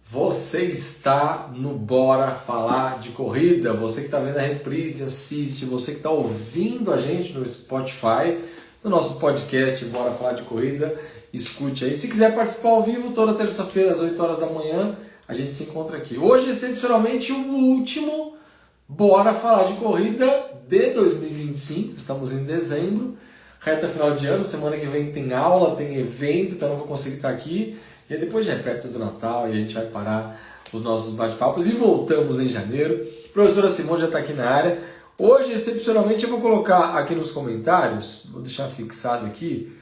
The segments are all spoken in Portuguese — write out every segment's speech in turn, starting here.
Você está no Bora Falar de Corrida. Você que está vendo a reprise, assiste. Você que está ouvindo a gente no Spotify, no nosso podcast Bora Falar de Corrida, escute aí. Se quiser participar ao vivo, toda terça-feira às 8 horas da manhã, a gente se encontra aqui. Hoje, excepcionalmente, o último Bora Falar de Corrida de 2025. Estamos em dezembro, reta final de ano. Semana que vem tem aula, tem evento, então não vou conseguir estar aqui. E aí depois já é perto do Natal e a gente vai parar os nossos bate-papos e voltamos em janeiro. A professora Simone já está aqui na área. Hoje, excepcionalmente, eu vou colocar aqui nos comentários, vou deixar fixado aqui,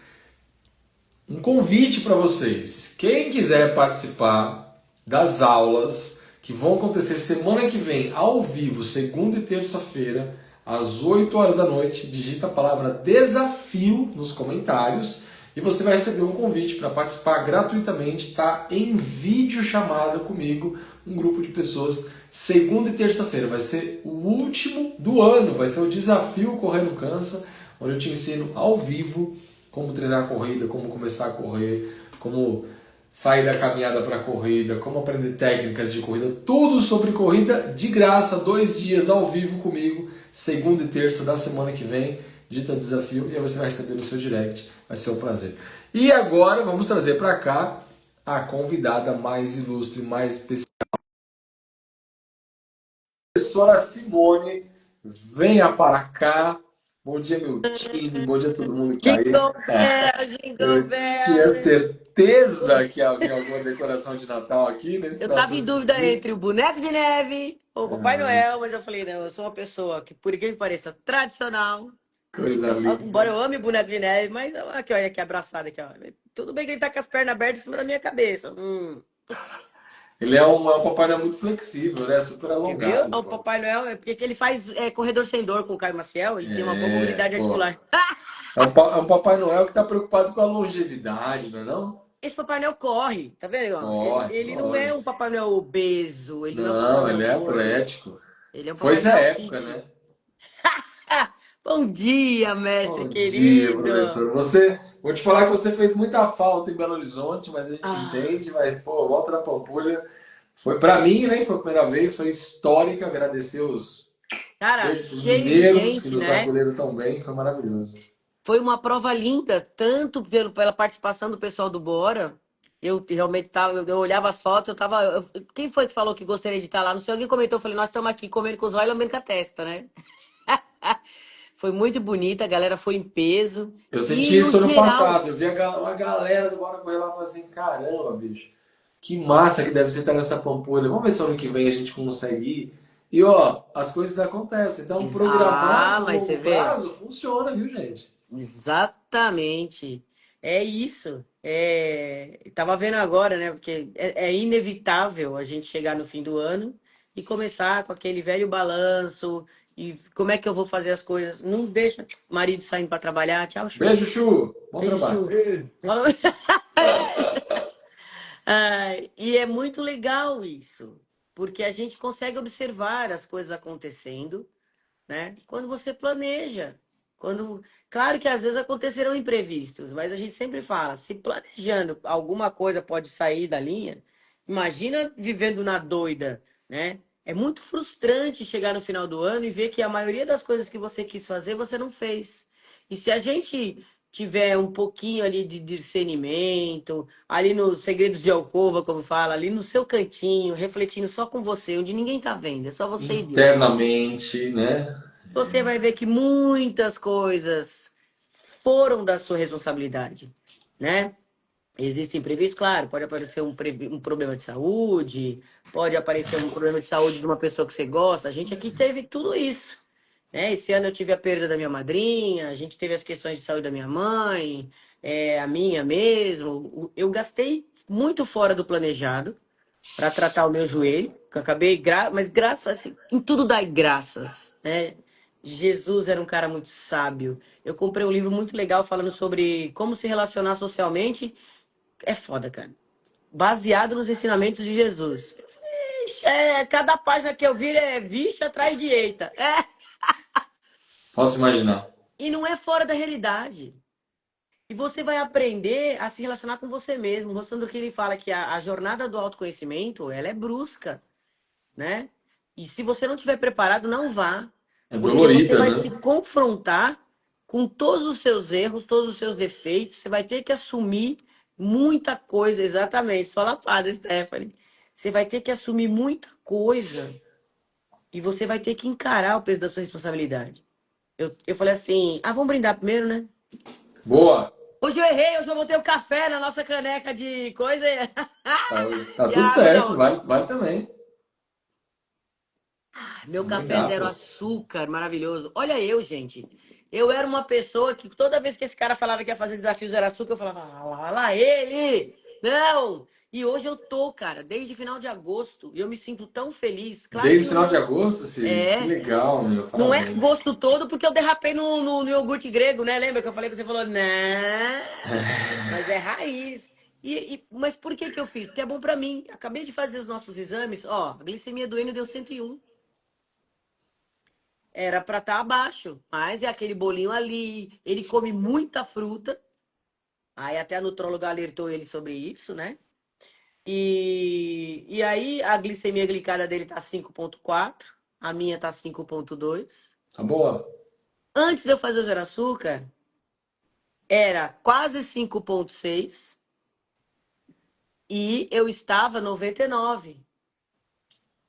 um convite para vocês. Quem quiser participar das aulas que vão acontecer semana que vem, ao vivo, segunda e terça-feira, às 8 horas da noite, digita a palavra desafio nos comentários e você vai receber um convite para participar gratuitamente, tá? Em vídeo chamada comigo, um grupo de pessoas, segunda e terça-feira. Vai ser o último do ano, vai ser o desafio Correr Não Cansa, onde eu te ensino ao vivo como treinar a corrida, como começar a correr, como sair da caminhada para a corrida, como aprender técnicas de corrida, tudo sobre corrida de graça, 2 dias ao vivo comigo, segunda e terça da semana que vem. Digita desafio e aí você vai receber no seu direct, vai ser um prazer. E agora vamos trazer para cá a convidada mais ilustre, mais especial. Professora Simone, venha para cá. Bom dia, meu time, bom dia a todo mundo que está aí. Jingle bell, jingle Eu tinha bell. certeza que havia alguma decoração de Natal aqui nesse Eu tava em próximo dúvida domingo. entre o boneco de neve ou o Papai Noel, mas eu falei, não, eu sou uma pessoa que, por que me pareça, tradicional. Coisa Embora linda. eu ame boneco de neve, mas aqui, olha aqui, abraçado aqui, ó. Tudo bem que ele tá com as pernas abertas em cima da minha cabeça. Ele é um Papai Noel muito flexível, né? Super Você viu? alongado, O pô. Papai Noel é porque ele faz corredor sem dor com o Caio Maciel, ele tem uma boa É, mobilidade pô. articular. É um Papai Noel que está preocupado com a longevidade, não é não? Esse Papai Noel corre, tá vendo? Ó? Ele, Corre, ele não é corre. um Papai Noel obeso, ele não é um Papai Não, Noel ele é gordo. atlético. Ele é um Foi Papai essa Noel época, fit. né? Bom dia, mestre Bom dia, querido. professor. Vou te falar que você fez muita falta em Belo Horizonte, mas a gente Ah, entende, mas, pô, volta da Pampulha. Foi para mim, né? Foi a primeira vez, foi histórica. Agradecer os, cara, beijo pros cheio de mineiros que gente, nos né? acolheram tão bem, foi maravilhoso. Foi uma prova linda, tanto pela participação do pessoal do Bora. Eu realmente tava, eu olhava as fotos, eu tava. Quem foi que falou que gostaria de estar lá? Não sei, alguém comentou, eu falei, nós estamos aqui comendo com os olhos e lambendo com a testa, né? Foi muito bonita, a galera foi em peso. Eu E senti no isso ano geral, passado. Eu vi uma galera do Bora Correr lá e falei assim: caramba, bicho, que massa que deve ser estar nessa Pampulha. Vamos ver se ano que vem a gente consegue ir. E ó, as coisas acontecem. Então, programar no mas você longo vê. prazo funciona, viu, gente? Exatamente. É isso. Tava vendo agora, né? Porque é inevitável a gente chegar no fim do ano e começar com aquele velho balanço e como é que eu vou fazer as coisas. Não deixa marido saindo para trabalhar. Tchau, Chu. Beijo, Chu. Bom Beijo, trabalho. Chu. Falou. E é muito legal isso, porque a gente consegue observar as coisas acontecendo, né? Quando você planeja. Claro que às vezes acontecerão imprevistos, mas a gente sempre fala, se planejando alguma coisa pode sair da linha, imagina vivendo na doida, né? É muito frustrante chegar no final do ano e ver que a maioria das coisas que você quis fazer, você não fez. E se a gente tiver um pouquinho ali de discernimento, ali nos segredos de alcova, como fala, ali no seu cantinho, refletindo só com você, onde ninguém tá vendo, é só você e Deus. Internamente, né? Você vai ver que muitas coisas foram da sua responsabilidade, né? Existem imprevistos, claro, pode aparecer um problema de saúde, pode aparecer um problema de saúde de uma pessoa que você gosta. A gente aqui teve tudo isso, né? Esse ano eu tive a perda da minha madrinha, a gente teve as questões de saúde da minha mãe, a minha mesmo. Eu gastei muito fora do planejado para tratar o meu joelho, que eu acabei, mas graças, assim, em tudo dai graças, né? Jesus era um cara muito sábio. Eu comprei um livro muito legal falando sobre como se relacionar socialmente. É foda, cara. Baseado nos ensinamentos de Jesus. Ixi, cada página que eu viro é vixe atrás de eita. Posso imaginar. E não é fora da realidade. E você vai aprender a se relacionar com você mesmo. Mostrando que ele fala que a jornada do autoconhecimento, ela é brusca, né? E se você não estiver preparado, não vá. É Porque você dolorida, vai né? se confrontar com todos os seus erros, todos os seus defeitos. Você vai ter que assumir muita coisa, exatamente. Só lapada, Stephanie. Você vai ter que assumir muita coisa. E você vai ter que encarar o peso da sua responsabilidade. Eu falei assim: ah, vamos brindar primeiro, né? Boa! Hoje eu errei, hoje eu botei o café na nossa caneca de coisa Tá e tudo a água na certo, outra. vale também. Meu Também café dá, zero pô. açúcar, maravilhoso. Olha eu, gente. Eu era uma pessoa que toda vez que esse cara falava que ia fazer desafio zero açúcar, eu falava, ah lá ele! Não! E hoje eu tô, cara, desde final de agosto. E eu me sinto tão feliz. Claro que Desde o final não de agosto, Cid? Que é. legal, meu. Não é Parabéns. agosto todo, porque eu derrapei no iogurte grego, né? Lembra que eu falei que você falou, não, mas é raiz. Mas por que que eu fiz? Porque é bom pra mim. Acabei de fazer os nossos exames, ó, a glicemia do Enio deu 101. Era pra estar abaixo, mas é aquele bolinho ali. Ele come muita fruta. Aí até a nutróloga alertou ele sobre isso, né? E aí a glicemia glicada dele tá 5,4, a minha tá 5,2. Tá boa? Antes de eu fazer o zero açúcar, era quase 5,6 e eu estava 99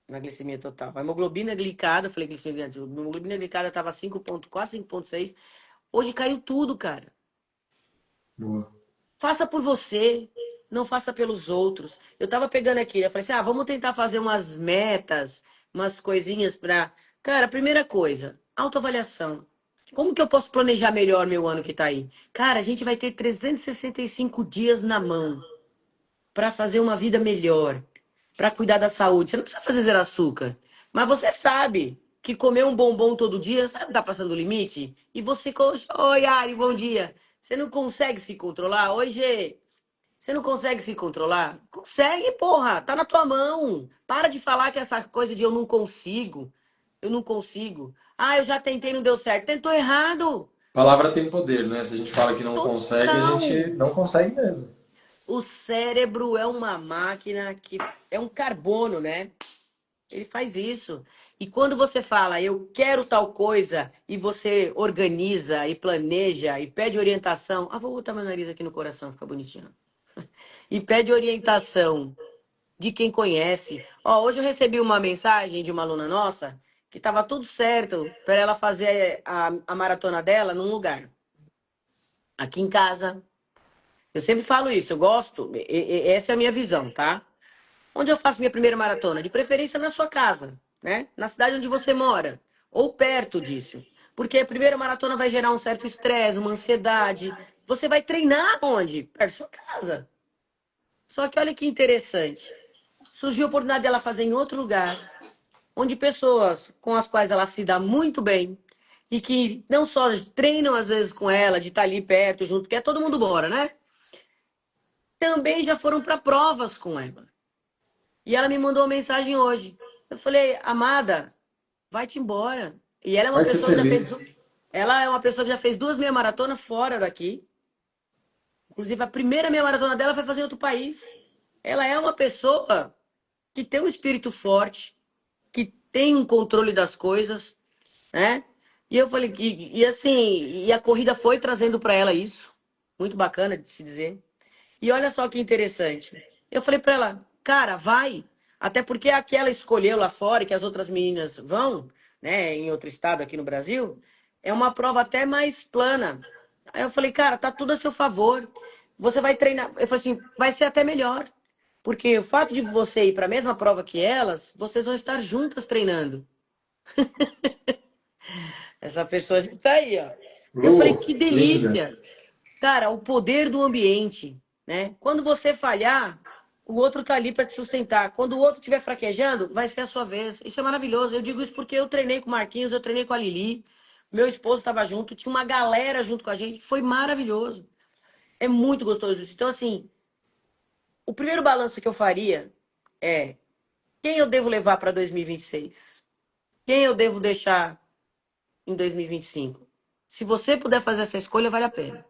na glicemia total. A hemoglobina glicada, eu falei glicemia glicada, a hemoglobina glicada estava 5,4, 5,6. Hoje caiu tudo, cara. Boa. Faça por você, não faça pelos outros. Eu tava pegando aqui, eu falei assim: ah, vamos tentar fazer umas metas, umas coisinhas pra. Cara, primeira coisa, autoavaliação. Como que eu posso planejar melhor meu ano que tá aí? Cara, a gente vai ter 365 dias na mão para fazer uma vida melhor, para cuidar da saúde. Você não precisa fazer zero açúcar, mas você sabe que comer um bombom todo dia, sabe, tá passando o limite? E você, oi, Ari, bom dia. Você não consegue se controlar? Oi, Gê. Você não consegue se controlar? Consegue, porra, tá na tua mão. Para de falar que essa coisa de eu não consigo, eu não consigo. Ah, eu já tentei, não deu certo. Tentou errado. Palavra tem poder, né? Se a gente fala que não consegue, a gente Total. não consegue mesmo. O cérebro é uma máquina que é um carbono, né? Ele faz isso. E quando você fala, eu quero tal coisa, e você organiza e planeja e pede orientação. Ah, vou botar meu nariz aqui no coração, fica bonitinho. E pede orientação de quem conhece. Ó, hoje eu recebi uma mensagem de uma aluna nossa que estava tudo certo para ela fazer a maratona dela num lugar. Aqui em casa. Eu sempre falo isso, eu gosto, essa é a minha visão, tá? Onde eu faço minha primeira maratona? De preferência na sua casa, né? Na cidade onde você mora, ou perto disso. Porque a primeira maratona vai gerar um certo estresse, uma ansiedade. Você vai treinar onde? Perto da sua casa. Só que olha que interessante. Surgiu a oportunidade dela fazer em outro lugar, onde pessoas com as quais ela se dá muito bem e que não só treinam às vezes com ela, de estar ali perto, junto, porque é todo mundo bora, né? Também já foram para provas com ela. E ela me mandou uma mensagem hoje. Eu falei, amada, vai-te embora. E ela é uma Vai ser pessoa que já fez. feliz. Ela é uma pessoa que já fez 2 meia-maratonas fora daqui. Inclusive, a primeira meia-maratona dela foi fazer em outro país. Ela é uma pessoa que tem um espírito forte, que tem um controle das coisas, né? E eu falei, e assim, e a corrida foi trazendo para ela isso. Muito bacana de se dizer. E olha só que interessante. Eu falei pra ela, cara, vai. Até porque a que ela escolheu lá fora e que as outras meninas vão, né, em outro estado aqui no Brasil, é uma prova até mais plana. Aí eu falei, cara, tá tudo a seu favor. Você vai treinar. Eu falei assim, vai ser até melhor. Porque o fato de você ir para a mesma prova que elas, vocês vão estar juntas treinando. Essa pessoa já tá aí, ó. Eu falei, Lu, que linda. delícia. Cara, o poder do ambiente, né? Quando você falhar, o outro tá ali para te sustentar. Quando o outro estiver fraquejando, vai ser a sua vez. Isso é maravilhoso. Eu digo isso porque eu treinei com o Marquinhos, eu treinei com a Lili, meu esposo estava junto, tinha uma galera junto com a gente, foi maravilhoso. É muito gostoso isso. Então, assim, o primeiro balanço que eu faria é quem eu devo levar para 2026? Quem eu devo deixar em 2025? Se você puder fazer essa escolha, vale a pena.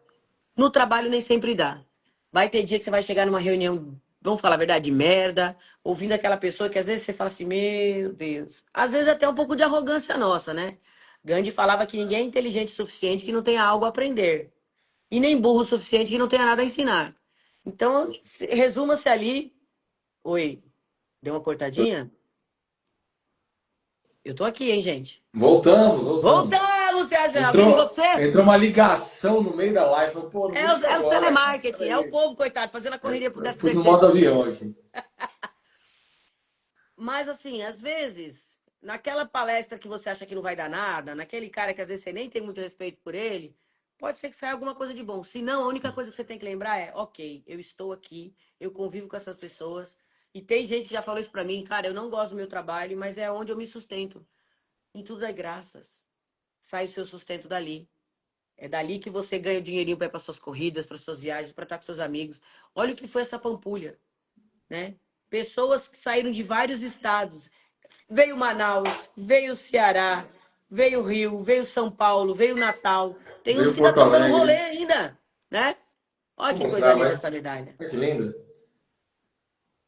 No trabalho nem sempre dá. Vai ter dia que você vai chegar numa reunião, vamos falar a verdade, de merda, ouvindo aquela pessoa que às vezes você fala assim, meu Deus. Às vezes até um pouco de arrogância nossa, né? Gandhi falava que ninguém é inteligente o suficiente que não tenha algo a aprender. E nem burro o suficiente que não tenha nada a ensinar. Então, resuma-se ali. Oi, deu uma cortadinha? Eu tô aqui, hein, gente? Voltamos. Voltamos, Sérgio! Alguém ligou Entrou, pra você? entrou uma ligação no meio da live. Falei, pô, não me liga É os agora, cara. telemarketing, é o Peraí. povo, coitado, fazendo a correria pro Eu décimo pus no terceiro. modo avião aqui. Mas assim, às vezes, naquela palestra que você acha que não vai dar nada, naquele cara que às vezes você nem tem muito respeito por ele, pode ser que saia alguma coisa de bom. Se não, a única coisa que você tem que lembrar é, ok, eu estou aqui, eu convivo com essas pessoas, e tem gente que já falou isso pra mim, cara, eu não gosto do meu trabalho, mas é onde eu me sustento. Em tudo é graças. Sai o seu sustento dali. É dali que você ganha o dinheirinho para ir para suas corridas, para suas viagens, para estar com seus amigos. Olha o que foi essa Pampulha, né? Pessoas que saíram de vários estados. Veio Manaus, veio Ceará, veio Rio, veio São Paulo, veio Natal. Tem uns Veio que ainda Porto estão dando rolê Alegre. ainda, né? Olha Vou que coisa mostrar, linda vai. essa medalha. Olha que linda.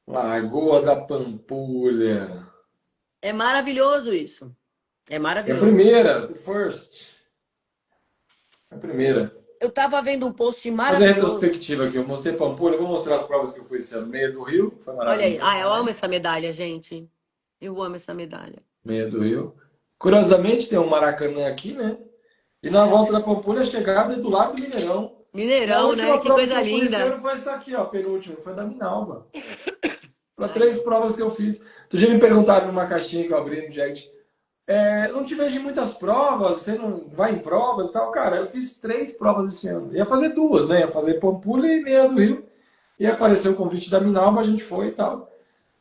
Lagoa da Pampulha. É maravilhoso isso. É É a maravilhoso. primeira, the first. É a primeira. Eu estava vendo um post Vou fazer a maravilhoso. retrospectiva aqui. Eu mostrei Pampulha, vou mostrar as provas que eu fui esse ano. Meia do Rio, foi Olha aí. maravilhoso Eu amo também. essa medalha, gente. Eu amo essa medalha. Meia do Rio. Curiosamente, tem um Maracanã aqui, né? E na volta da Pampulha, a chegada é do lado do Mineirão. E a Mineirão, né? última Que prova que coisa eu fui esse linda. ano foi essa aqui, ó, penúltima, foi da Minalba. Para Aí, três ó. provas que eu fiz. Tu já me perguntaram numa caixinha que eu abri no direct. Não te vejo em muitas provas, você não vai em provas e tal. Cara, eu fiz três provas esse ano. Ia fazer duas, né? Ia fazer Pampulha e meia do Rio. E apareceu o convite da Minalba, a gente foi e tal.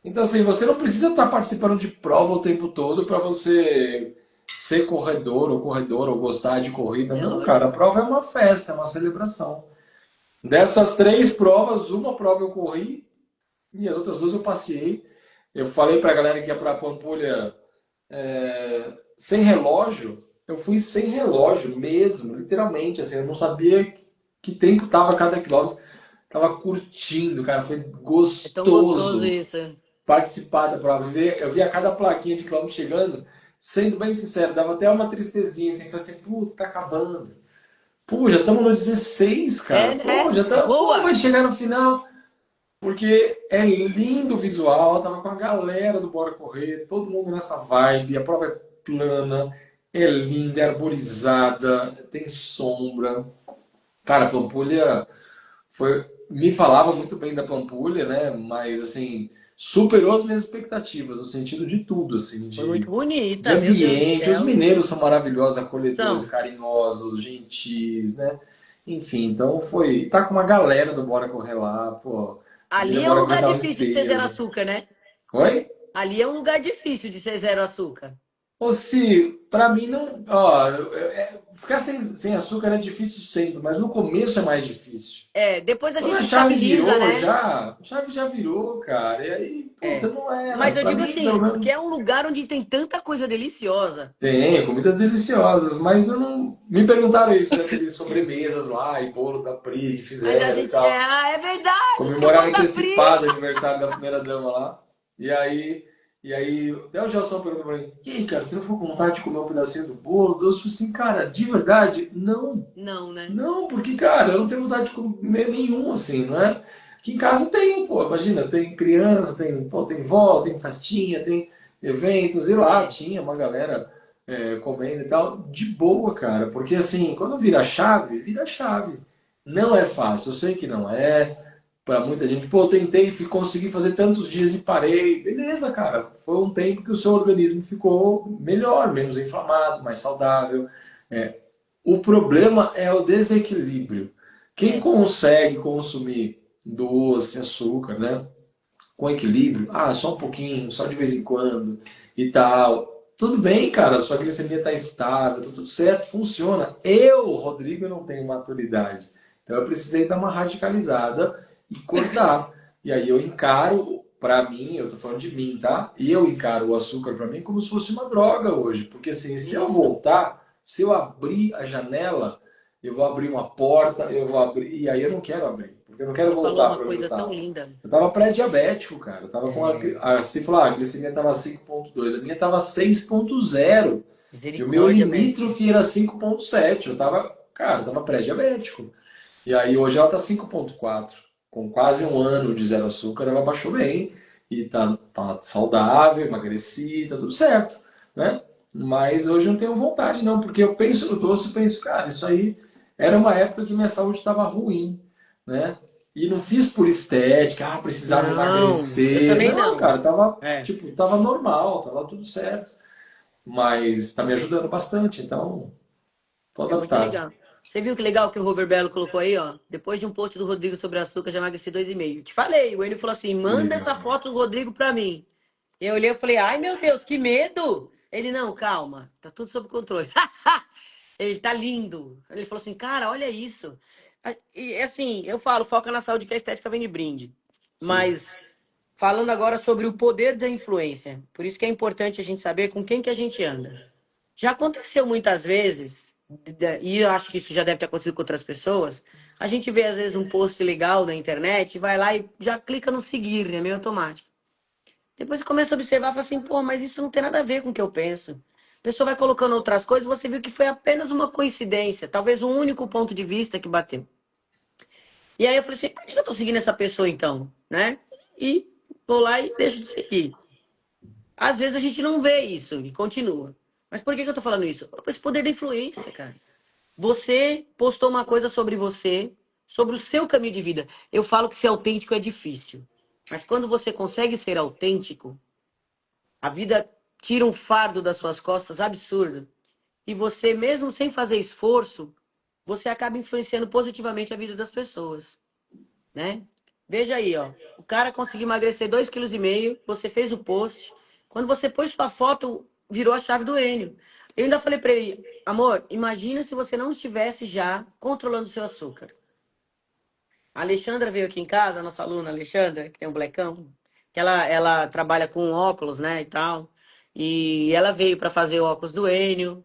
Então, assim, você não precisa estar participando de prova o tempo todo para você ser corredor ou corredora ou gostar de corrida. É Não, cara, a lógico. prova é uma festa, é uma celebração. Dessas três provas, uma prova eu corri e as outras duas eu passei. Eu falei para a galera que ia para a Pampulha sem relógio. Eu fui sem relógio mesmo, literalmente. Assim, eu não sabia que tempo tava cada quilômetro. Tava curtindo, cara. Foi É tão gostoso gostoso isso. participar da prova. Eu via cada plaquinha de quilômetro chegando. Sendo bem sincero, dava até uma tristezinha. Assim, falei assim, putz, tá acabando. Pô, já estamos no 16, cara. Pô, já tá. Pô, vai Rua. chegar no final. Porque é lindo o visual, eu tava com a galera do Bora Correr, todo mundo nessa vibe, a prova é plana, é linda, é arborizada, tem sombra. Cara, a Pampulha foi. Me falava muito bem da Pampulha, né? Mas assim, superou as minhas expectativas, no sentido de tudo, assim, Foi muito de bonita, meu Deus do ambiente. Os céu. mineiros são maravilhosos, acolhedores, São. carinhosos, gentis, né? Enfim, então foi. Tá com uma galera do Bora Correr lá, pô. A família Ali é um Bora Correr lugar tava em difícil de ser zero peso. açúcar, né? Oi? Ali é um lugar difícil de ser zero açúcar. Ô, Si, pra mim não. Ó, ficar sem açúcar é difícil sempre, mas no começo é mais difícil. É, depois a Quando a gente chave estabiliza, virou, né? já, a chave já virou, cara. E aí, puta, É. não era. Mas eu Pra digo mim, pelo assim, porque é menos, um lugar onde tem tanta coisa deliciosa. tem comidas deliciosas, mas eu não. Me perguntaram isso, já teve sobremesas lá e bolo da Pri que Mas a fizeram e gente. É, tal. é verdade, tinha o Comemoraram bolo da Pri. antecipado o aniversário da primeira dama lá. E aí, até o Gelson perguntou pra mim: e aí, cara, você não ficou com vontade de comer um pedacinho do bolo? Eu falei assim, cara, de verdade, não. Não, né? Não, porque, cara, eu não tenho vontade de comer nenhum, assim, não é? Aqui em casa tem, pô, imagina, tem criança, tem vó, tem festinha, tem eventos, e lá É. tinha uma galera comendo e tal, de boa, cara, porque assim, quando vira a chave, vira a chave. Não é fácil, eu sei que não é, para muita gente, pô, eu tentei, consegui fazer tantos dias e parei, beleza, cara, foi um tempo que o seu organismo ficou melhor, menos inflamado, mais saudável, é, o problema é o desequilíbrio. Quem É. consegue consumir doce, açúcar, né? Com equilíbrio, só um pouquinho, só de vez em quando e tal. Tudo bem, cara, sua glicemia está estável, tá tudo certo, funciona. Eu, Rodrigo, não tenho maturidade. Então eu precisei dar uma radicalizada e cortar. E aí eu encaro, para mim, eu tô falando de mim, tá? E eu encaro o açúcar para mim como se fosse uma droga hoje. Porque assim, se eu Isso. voltar, se eu abrir a janela, eu vou abrir uma porta, eu vou abrir. E aí eu não quero abrir, porque eu não quero Você falou voltar uma para onde eu coisa tão estava. linda. Eu estava pré-diabético, cara. Eu estava com É, você falou, a glicemia estava 5,2, a minha estava 6,0. E o meu misericórdia, mestre. limítrofe era 5,7. Eu tava, cara, eu tava pré-diabético. E aí hoje ela tá 5,4. Com quase um ano de zero açúcar, ela baixou bem. E tá saudável, emagreci, tá tudo certo, né? Mas hoje eu não tenho vontade, não, porque eu penso no doce e penso, cara, isso aí era uma época que minha saúde estava ruim, né? E não fiz por estética, precisava Não, eu emagrecer. também Não, não. cara, tava, É, tipo, tava normal, tava tudo certo. Mas está me ajudando bastante, então tô é muito adaptado. legal. Você viu que legal que o Rover Belo colocou aí, ó? Depois de um post do Rodrigo sobre açúcar, já emagreci 2,5. Te falei, o Enio falou assim: manda essa Legal. foto do Rodrigo pra mim. Eu olhei e falei: ai meu Deus, que medo! Ele, não, calma, tá tudo sob controle. Ele tá lindo. Ele falou assim: cara, olha isso. E assim, eu falo, foca na saúde que a estética vem de brinde. Sim. Mas falando agora sobre o poder da influência. Por isso que é importante a gente saber com quem que a gente anda. Já aconteceu muitas vezes, e eu acho que isso já deve ter acontecido com outras pessoas. A gente vê, às vezes, um post legal na internet, vai lá e já clica no seguir, né? Meio automático. Depois você começa a observar e fala assim, pô, mas isso não tem nada a ver com o que eu penso. A pessoa vai colocando outras coisas, você viu que foi apenas uma coincidência, talvez um único ponto de vista que bateu. E aí eu falei assim, por que eu tô seguindo essa pessoa então, né? E vou lá e deixo de seguir. Às vezes a gente não vê isso e continua. Mas por que que eu tô falando isso? Esse poder da influência, cara. Você postou uma coisa sobre você, sobre o seu caminho de vida. Eu falo que ser autêntico é difícil. Mas quando você consegue ser autêntico, a vida tira um fardo das suas costas absurdo. E você, mesmo sem fazer esforço, você acaba influenciando positivamente a vida das pessoas, né? Veja aí, ó. O cara conseguiu emagrecer 2,5 kg, você fez o post. Quando você pôs sua foto, virou a chave do Enio. Eu ainda falei para ele, amor, imagina se você não estivesse já controlando o seu açúcar. A Alexandra veio aqui em casa, a nossa aluna Alexandra, que tem um blecão, que ela trabalha com óculos, né, e tal. E ela veio para fazer o óculos do Enio,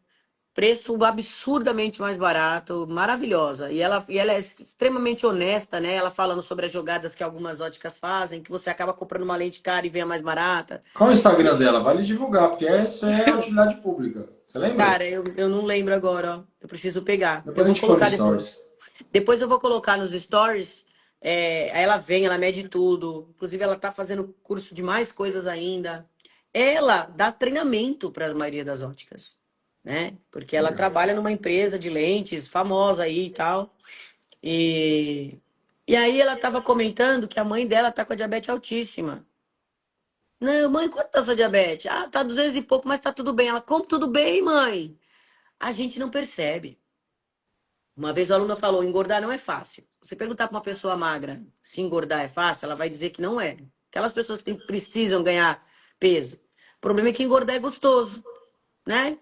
preço absurdamente mais barato, maravilhosa. E ela é extremamente honesta, né? Ela falando sobre as jogadas que algumas óticas fazem, que você acaba comprando uma lente cara e vem a mais barata. Qual é o Instagram dela? Vale divulgar, porque isso é utilidade pública. Você lembra? Cara, eu não lembro agora, ó. Eu preciso pegar. Eu Depois a vou gente põe no colocar depois. Stories. Depois eu vou colocar nos stories. Aí ela vem, ela mede tudo. Inclusive, ela tá fazendo curso de mais coisas ainda. Ela dá treinamento para a maioria das óticas, né? Porque ela Legal. trabalha numa empresa de lentes famosa aí e tal. E, e aí ela estava comentando que a mãe dela tá com a diabetes altíssima. Não, mãe, quanto tá sua diabetes? Ah, tá 200 e pouco, mas tá tudo bem. Ela, como tudo bem, mãe? A gente não percebe. Uma vez a aluna falou, engordar não é fácil. Você perguntar para uma pessoa magra se engordar é fácil, ela vai dizer que não é. Aquelas pessoas que precisam ganhar peso. O problema é que engordar é gostoso, né?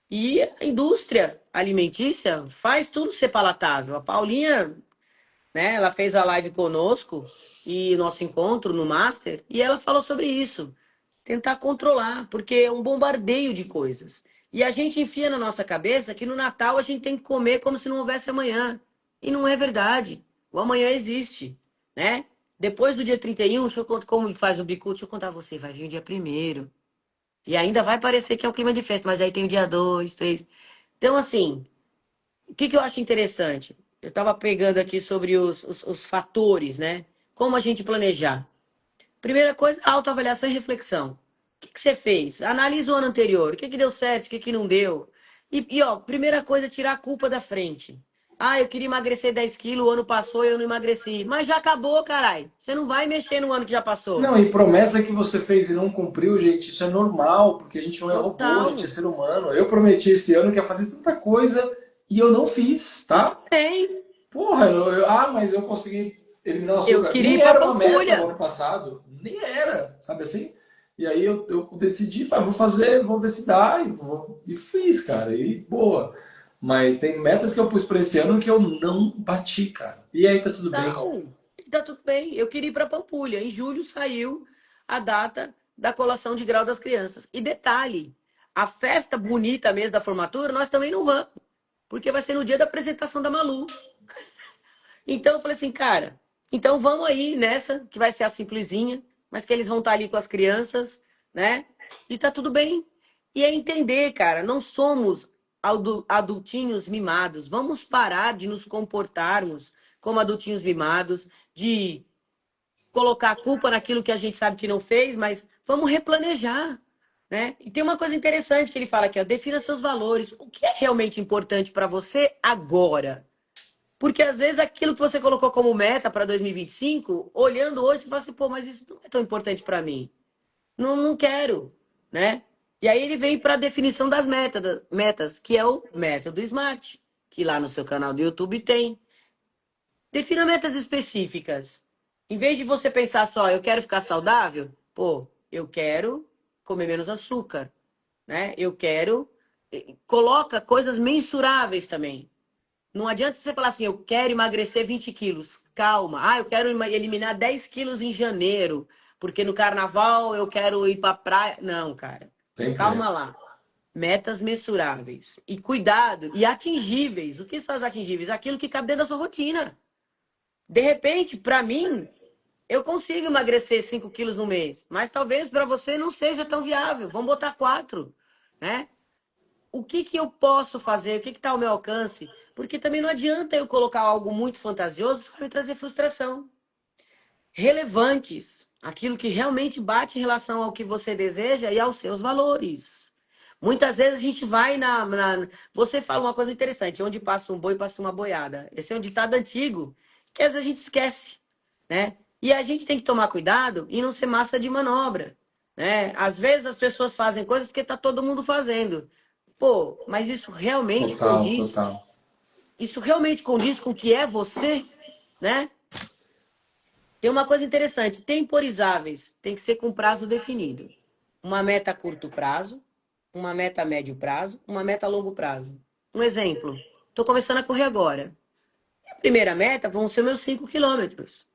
E a indústria alimentícia faz tudo ser palatável. A Paulinha, né? Ela fez a live conosco e nosso encontro no Master e ela falou sobre isso. Tentar controlar, porque é um bombardeio de coisas. E a gente enfia na nossa cabeça que no Natal a gente tem que comer como se não houvesse amanhã. E não é verdade. O amanhã existe, né? Depois do dia 31, deixa eu contar como faz o bico, deixa eu contar a você, vai vir o dia primeiro. E ainda vai parecer que é um clima de festa, mas aí tem o dia 2, 3. Então, assim, o que que eu acho interessante? Eu estava pegando aqui sobre os fatores, né? Como a gente planejar. Primeira coisa, autoavaliação e reflexão. O que que você fez? Analisa o ano anterior. O que que deu certo, o que que não deu? Ó, primeira coisa, tirar a culpa da frente. Ah, eu queria emagrecer 10 quilos, o ano passou e eu não emagreci. Mas já acabou, caralho. Você não vai mexer no ano que já passou. Não, e promessa que você fez e não cumpriu, gente, isso é normal, porque a gente não é robô, a gente é Total. ser humano. Eu prometi esse ano que ia fazer tanta coisa e eu não fiz, Eu tá? também. Porra, mas eu consegui eliminar o Eu açúcar. queria Nem ir pra era uma meta o Pampulha. ano passado, nem era, sabe assim? E aí eu decidi, vou fazer, vou ver se dá, e fiz, cara, e boa. Mas tem metas que eu pus para esse ano que eu não bati, cara. E aí tá tudo bem. Não, tá tudo bem. Eu queria ir para Pampulha. Em julho saiu a data da colação de grau das crianças. E detalhe, a festa bonita mesmo da formatura, nós também não vamos. porque vai ser no dia da apresentação da Malu. Então eu falei assim, cara, então vamos aí nessa, que vai ser a simplesinha, mas que eles vão estar ali com as crianças, né? E tá tudo bem. E é entender, cara, não somos adultinhos mimados. Vamos parar de nos comportarmos como adultinhos mimados, de colocar a culpa naquilo que a gente sabe que não fez, mas vamos replanejar, né? E tem uma coisa interessante que ele fala aqui, ó, defina seus valores. O que é realmente importante para você agora? Porque às vezes aquilo que você colocou como meta para 2025, olhando hoje, você fala assim, pô, mas isso não é tão importante para mim. Não, não quero, né? E aí ele vem para a definição das metas, que é o método SMART, que lá no seu canal do YouTube tem. Defina metas específicas. Em vez de você pensar só, eu quero ficar saudável, pô, eu quero comer menos açúcar, né? Eu quero. Coloca coisas mensuráveis também. Não adianta você falar assim, eu quero emagrecer 20 quilos. Calma. Ah, eu quero eliminar 10 quilos em janeiro, porque no carnaval eu quero ir pra praia. Não, cara. Sempre Calma essa. lá. Metas mensuráveis. E cuidado. E atingíveis. O que são as atingíveis? Aquilo que cabe dentro da sua rotina. De repente, para mim, eu consigo emagrecer 5 quilos no mês. Mas talvez para você não seja tão viável. Vamos botar 4, né? O que que eu posso fazer? O que está ao meu alcance? Porque também não adianta eu colocar algo muito fantasioso que vai me trazer frustração. Relevantes, aquilo que realmente bate em relação ao que você deseja e aos seus valores. Muitas vezes a gente vai Você fala uma coisa interessante, onde passa um boi, passa uma boiada. Esse é um ditado antigo, que às vezes a gente esquece, né? E a gente tem que tomar cuidado e não ser massa de manobra, né? Às vezes as pessoas fazem coisas porque está todo mundo fazendo. Pô, mas isso realmente Total, condiz? total. Isso realmente condiz com o que é você, né? Tem uma coisa interessante, temporizáveis, tem que ser com prazo definido. Uma meta a curto prazo, uma meta a médio prazo, uma meta a longo prazo. Um exemplo, estou começando a correr agora. A primeira meta vão ser meus 5 quilômetros,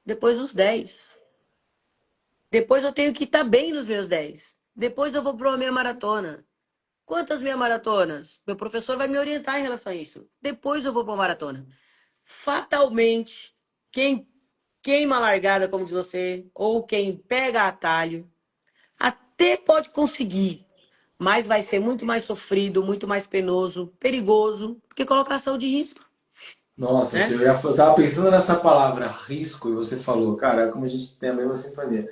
depois os 10. Depois eu tenho que estar bem nos meus 10. Depois eu vou para uma meia maratona. Quantas meia maratonas? Meu professor vai me orientar em relação a isso. Depois eu vou para uma maratona. Fatalmente, quem queima a largada, como diz você, ou quem pega atalho, até pode conseguir, mas vai ser muito mais sofrido, muito mais penoso, perigoso, porque colocar a saúde em risco, Nossa, né? eu tava pensando nessa palavra, risco, e você falou, cara, é como a gente tem a mesma sintonia.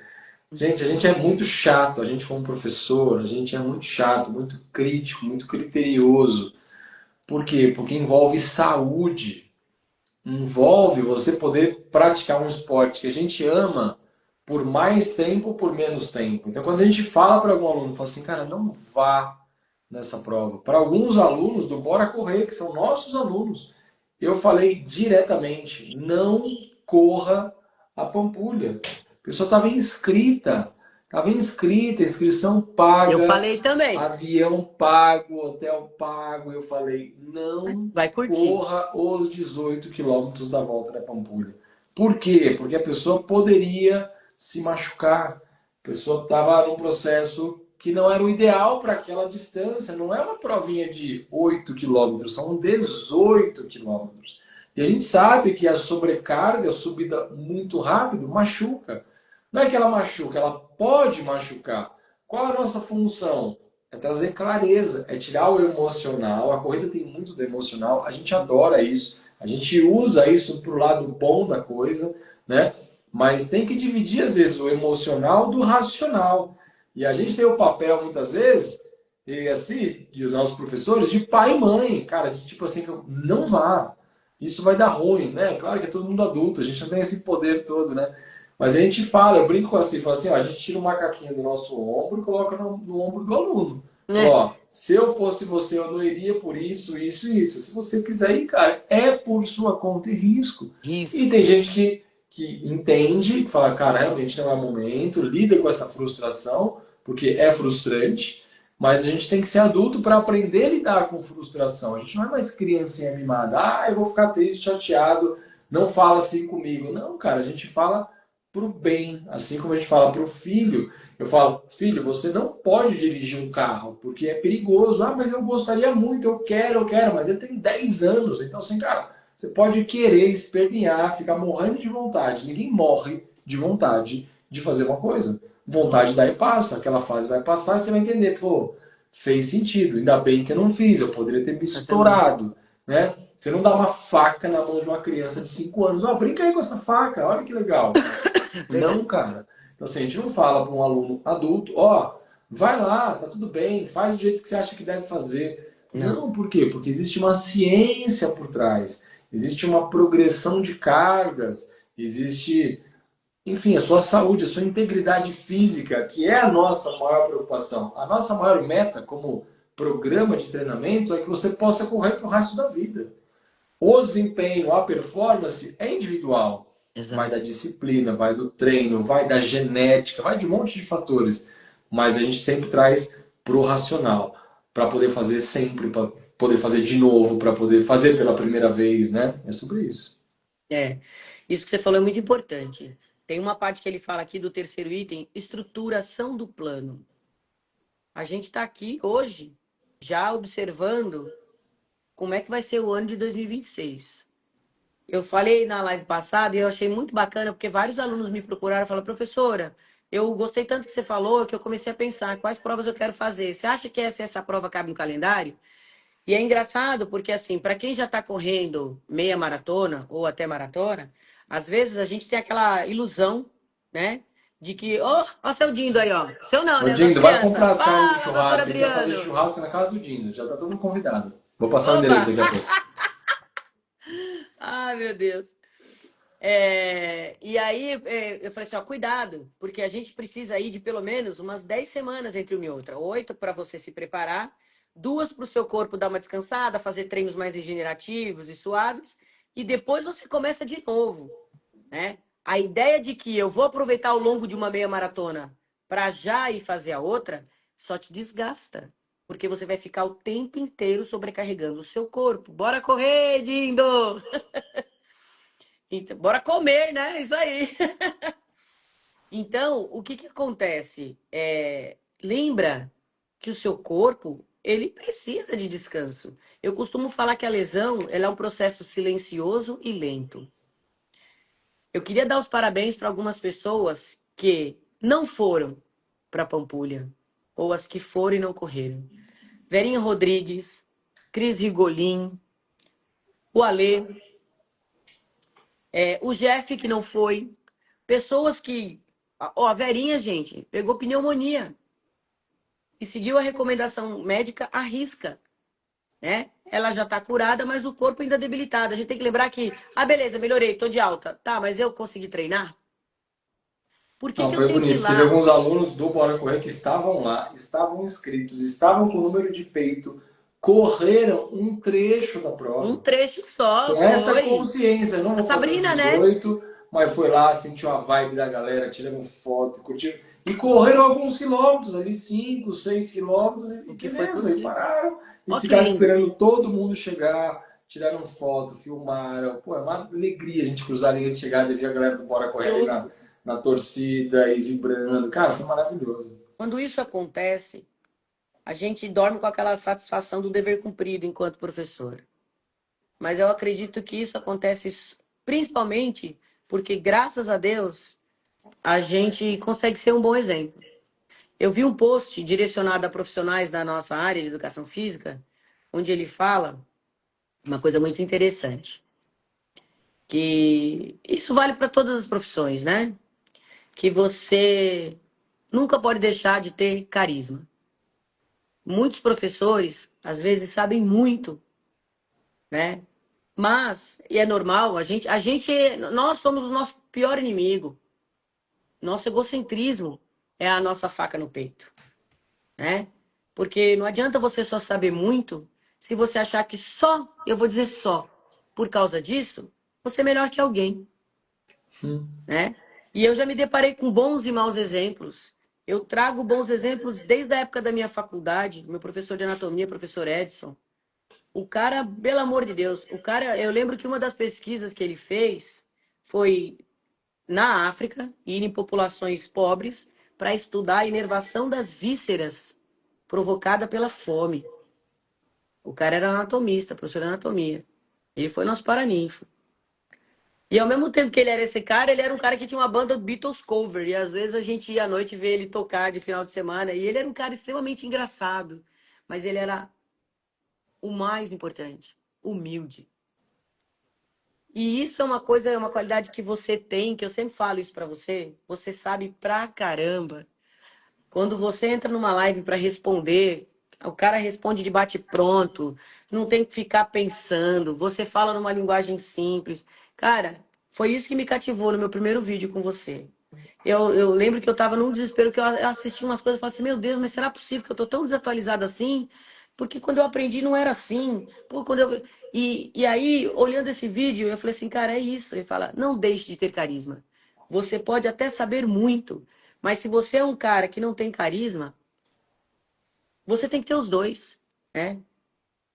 Gente, a gente é muito chato, a gente como professor, a gente é muito chato, muito crítico, muito criterioso. Por quê? Porque envolve saúde, envolve você poder praticar um esporte que a gente ama por mais tempo ou por menos tempo. Então, quando a gente fala para algum aluno, fala assim, cara, não vá nessa prova. Para alguns alunos do Bora Correr, que são nossos alunos, eu falei diretamente, não corra a Pampulha. A pessoa estava inscrita, inscrição Eu paga, falei também, avião pago, hotel pago. Eu falei, não vai curtir. corra os 18 quilômetros da volta da Pampulha. Por quê? Porque a pessoa poderia se machucar. A pessoa estava num processo que não era o ideal para aquela distância. Não é uma provinha de 8 quilômetros, são 18 quilômetros. E a gente sabe que a sobrecarga, a subida muito rápido, machuca. Não é que ela machuca, ela pode machucar. Qual é a nossa função? É trazer clareza, é tirar o emocional. A corrida tem muito do emocional, a gente adora isso, a gente usa isso para o lado bom da coisa, né? Mas tem que dividir, às vezes, o emocional do racional. E a gente tem o papel, muitas vezes, e assim, de os nossos professores, de pai e mãe, cara, de tipo assim, não vá, isso vai dar ruim, né? Claro que é todo mundo adulto, a gente não tem esse poder todo, né? Mas a gente fala, eu brinco assim, falo assim, ó, a gente tira o macaquinho do nosso ombro e coloca no ombro do aluno. Fala, Né? ó, se eu fosse você, eu não iria por isso, isso e isso. Se você quiser ir, cara, é por sua conta e risco. E tem Risco. gente que entende, que fala, cara, realmente não é momento, lida com essa frustração, porque é frustrante, mas a gente tem que ser adulto para aprender a lidar com frustração. A gente não é mais criancinha mimada, ah, eu vou ficar triste, chateado, não fala assim comigo. Não, cara, a gente fala para o bem. Assim como a gente fala para o filho, eu falo, filho, você não pode dirigir um carro, porque é perigoso. Ah, mas eu gostaria muito, eu quero, mas ele tem 10 anos. Então, assim, cara, você pode querer espernear, ficar morrendo de vontade. Ninguém morre de vontade de fazer uma coisa. Vontade daí passa, aquela fase vai passar e você vai entender, pô, fez sentido. Ainda bem que eu não fiz, eu poderia ter me Exatamente. estourado, né? Você não dá uma faca na mão de uma criança de 5 anos. Ó, brinca aí com essa faca, olha que legal. Não, Verdade. cara. Então, assim, a gente não fala para um aluno adulto, ó, vai lá, tá tudo bem, faz do jeito que você acha que deve fazer. Não. Não, por quê? Porque existe uma ciência por trás, existe uma progressão de cargas, existe, enfim, a sua saúde, a sua integridade física, que é a nossa maior preocupação. A nossa maior meta como programa de treinamento é que você possa correr para o resto da vida. O desempenho, a performance é individual. Vai da Exato. disciplina, vai do treino, vai da genética, vai de um monte de fatores. Mas a gente sempre traz pro racional, para poder fazer sempre, para poder fazer de novo, para poder fazer pela primeira vez, né? É sobre isso. É. Isso que você falou é muito importante. Tem uma parte que ele fala aqui do terceiro item, estruturação do plano. A gente está aqui hoje já observando como é que vai ser o ano de 2026. Eu falei na live passada e eu achei muito bacana, porque vários alunos me procuraram e falaram, professora, eu gostei tanto que você falou que eu comecei a pensar quais provas eu quero fazer. Você acha que essa prova cabe no calendário? E é engraçado porque, assim, para quem já está correndo meia maratona ou até maratona, às vezes a gente tem aquela ilusão, né? De que, ó, seu Dindo aí, ó. Seu não, Ô, né? Das Dindo, vai comprar crianças. as carnes do Fala, doutor churrasco. A gente vai fazer Adriano. churrasco na casa do Dindo. Já tá todo mundo convidado. Vou passar o Opa! endereço daqui a pouco. Ai, meu Deus. E aí eu falei assim, ó, cuidado, porque a gente precisa aí de pelo menos umas 10 semanas entre uma e outra. 8 para você se preparar, 2 para o seu corpo dar uma descansada, fazer treinos mais regenerativos e suaves, e depois você começa de novo, né? A ideia de que eu vou aproveitar ao longo de uma meia maratona para já ir fazer a outra, só te desgasta. Porque você vai ficar o tempo inteiro sobrecarregando o seu corpo. Bora correr, Dindo! Então, bora comer, né? Isso aí. Então, o que que acontece? Lembra que o seu corpo, ele precisa de descanso. Eu costumo falar que a lesão, ela é um processo silencioso e lento. Eu queria dar os parabéns para algumas pessoas que não foram para Pampulha, ou as que foram e não correram. Verinha Rodrigues, Cris Rigolin, o Alê, o Jeff que não foi, pessoas que. Ó, a Verinha, gente, pegou pneumonia e seguiu a recomendação médica à risca, né? Ela já tá curada, mas o corpo ainda debilitado. A gente tem que lembrar que, beleza, melhorei, tô de alta. Tá, mas eu consegui treinar? Por que Não, que eu foi tenho que ir bonito. Teve lá? alguns alunos do Bora Correr que estavam lá, estavam inscritos, estavam com o número de peito, correram um trecho da Um prova. trecho só, Com essa foi. consciência, não A vou fazer os Sabrina, né? 18, mas foi lá, sentiu a vibe da galera, tirando foto, curtiram. E correram alguns quilômetros, ali 5, 6 quilômetros, e O que foi beleza, e possível. pararam e Ó que ficaram lindo. esperando todo mundo chegar, tiraram foto, filmaram. Pô, é uma alegria a gente cruzar a linha de chegada e ver a galera do Bora Correr ali Tudo. na torcida e vibrando. Cara, foi maravilhoso. Quando isso acontece, a gente dorme com aquela satisfação do dever cumprido enquanto professor. Mas eu acredito que isso acontece principalmente porque, graças a Deus, a gente consegue ser um bom exemplo. Eu vi um post direcionado a profissionais da nossa área de educação física, onde ele fala uma coisa muito interessante, que isso vale para todas as profissões, né? Que você nunca pode deixar de ter carisma. Muitos professores, às vezes, sabem muito, né? Mas, e é normal, nós somos o nosso pior inimigo. Nosso egocentrismo é a nossa faca no peito, né? Porque não adianta você só saber muito se você achar que só, eu vou dizer só, por causa disso, você é melhor que alguém, né? E eu já me deparei com bons e maus exemplos. Eu trago bons exemplos desde a época da minha faculdade, meu professor de anatomia, professor Edson. O cara, pelo amor de Deus, eu lembro que uma das pesquisas que ele fez foi na África, ir em populações pobres, para estudar a inervação das vísceras provocada pela fome. O cara era anatomista, professor de anatomia. Ele foi nosso paraninfo. E ao mesmo tempo que ele era esse cara, ele era um cara que tinha uma banda Beatles cover. E às vezes a gente ia à noite ver ele tocar de final de semana. E ele era um cara extremamente engraçado. Mas ele era o mais importante, humilde. E isso é uma coisa, é uma qualidade que você tem, que eu sempre falo isso pra você. Você sabe pra caramba. Quando você entra numa live pra responder, o cara responde de bate-pronto, não tem que ficar pensando. Você fala numa linguagem simples. Cara, foi isso que me cativou no meu primeiro vídeo com você. Eu lembro que eu tava num desespero, que eu assisti umas coisas e falei assim, meu Deus, mas será possível que eu tô tão desatualizada assim? Porque quando eu aprendi não era assim. Pô, e aí, olhando esse vídeo, eu falei assim, cara, é isso. Ele fala, não deixe de ter carisma. Você pode até saber muito, mas se você é um cara que não tem carisma, você tem que ter os dois, né?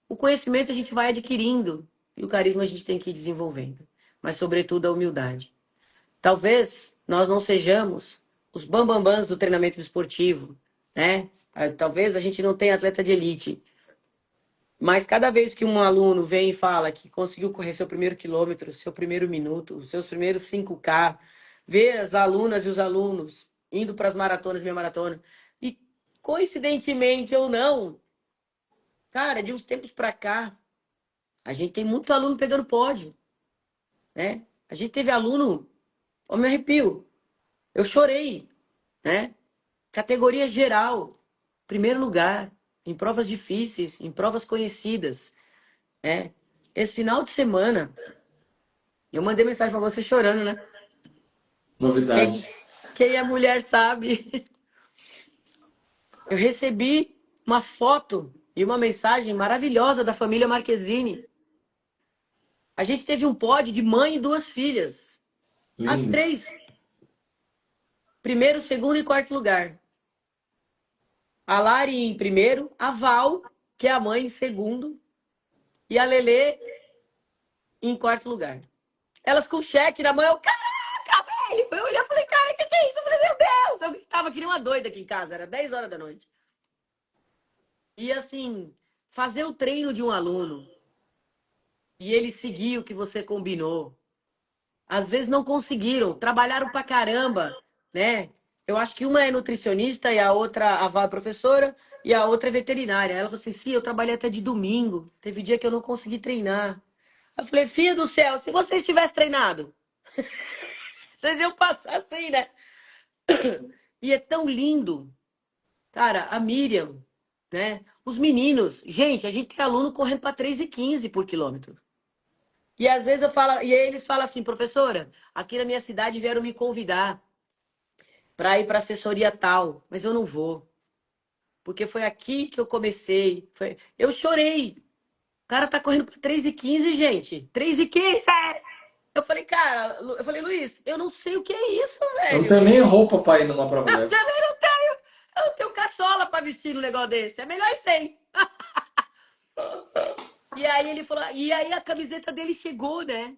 O conhecimento a gente vai adquirindo e o carisma a gente tem que ir desenvolvendo. Mas, sobretudo, a humildade. Talvez nós não sejamos os bambambãs do treinamento esportivo, né? Talvez a gente não tenha atleta de elite, mas cada vez que um aluno vem e fala que conseguiu correr seu primeiro quilômetro, seu primeiro minuto, os seus primeiros 5K, vê as alunas e os alunos indo para as maratonas, minha maratona, e coincidentemente ou não, cara, de uns tempos para cá, a gente tem muito aluno pegando pódio, né? A gente teve aluno, ó, me arrepio, eu chorei, né? Categoria geral, primeiro lugar, em provas difíceis, em provas conhecidas, né? Esse final de semana, eu mandei mensagem para você chorando, né? Novidade. Quem é mulher sabe. Eu recebi uma foto e uma mensagem maravilhosa da família Marquezine. A gente teve um pódio de mãe e duas filhas. As Lindo. três. Primeiro, segundo e quarto lugar. A Lari em primeiro, a Val, que é a mãe, em segundo, e a Lelê em quarto lugar. Elas com cheque na mão, eu, caraca, velho! Eu olhei e falei, cara, que é isso? Eu falei, meu Deus! Eu gritava que nem uma doida aqui em casa, era 10 horas da noite. E assim, fazer o treino de um aluno e ele seguir o que você combinou. Às vezes não conseguiram, trabalharam pra caramba, né? Eu acho que uma é nutricionista e a outra, a Val é professora, e a outra é veterinária. Ela falou assim, sim, eu trabalhei até de domingo. Teve dia que eu não consegui treinar. Eu falei, filha do céu, se vocês tivessem treinado, vocês iam passar assim, né? E é tão lindo. Cara, a Miriam, né? Os meninos. Gente, a gente tem aluno correndo para 3,15 por quilômetro. E às vezes eu falo, e aí eles falam assim, professora, aqui na minha cidade vieram me convidar para ir para assessoria tal, mas eu não vou. Porque foi aqui que eu comecei. Eu chorei. O cara tá correndo para 3,15, gente. 3,15! Eu falei, cara, eu falei, Luiz, eu não sei o que é isso, Eu não velho. tenho nem roupa para ir numa prova Eu dessa. também não tenho. Eu não tenho caçola para vestir um negócio desse. É melhor ir sem. E aí ele falou, e aí a camiseta dele chegou, né?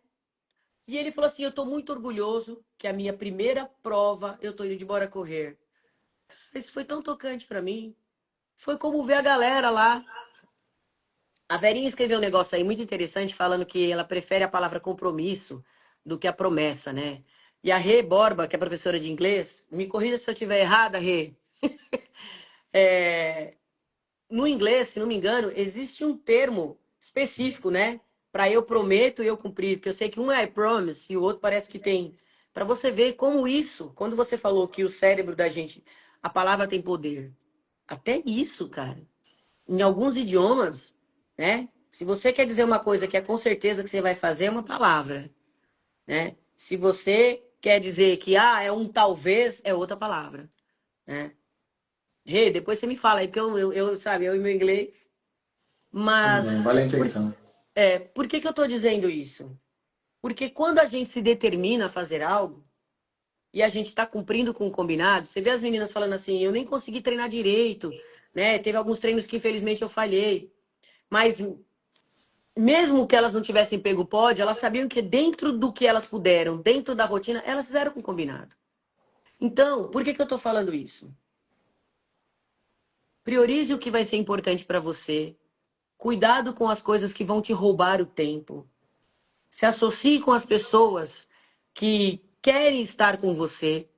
E ele falou assim: eu tô muito orgulhoso que a minha primeira prova eu tô indo de bora correr. Isso foi tão tocante pra mim. Foi como ver a galera lá. A Verinha escreveu um negócio aí muito interessante, falando que ela prefere a palavra compromisso do que a promessa, né? E a Rê Borba, que é professora de inglês, me corrija se eu estiver errada, Rê. É, no inglês, se não me engano, existe um termo específico, né? Para eu prometo e eu cumprir. Porque eu sei que um é I promise e o outro parece que tem. Para você ver como isso, quando você falou que o cérebro da gente, a palavra tem poder. Até isso, cara. Em alguns idiomas, né? Se você quer dizer uma coisa que é com certeza que você vai fazer, é uma palavra, né? Se você quer dizer que é um talvez, é outra palavra, né? Rê, depois você me fala aí, porque sabe, eu e meu inglês. Tudo bem, Mas vale a intenção. por que que eu estou dizendo isso? Porque quando a gente se determina a fazer algo e a gente está cumprindo com o combinado, você vê as meninas falando assim, eu nem consegui treinar direito, né? Teve alguns treinos que infelizmente eu falhei. Mas mesmo que elas não tivessem pego o pódio, elas sabiam que dentro do que elas puderam, dentro da rotina, elas fizeram com combinado. Então, por que que eu tô falando isso? Priorize o que vai ser importante para você. Cuidado com as coisas que vão te roubar o tempo. Se associe com as pessoas que querem estar com você.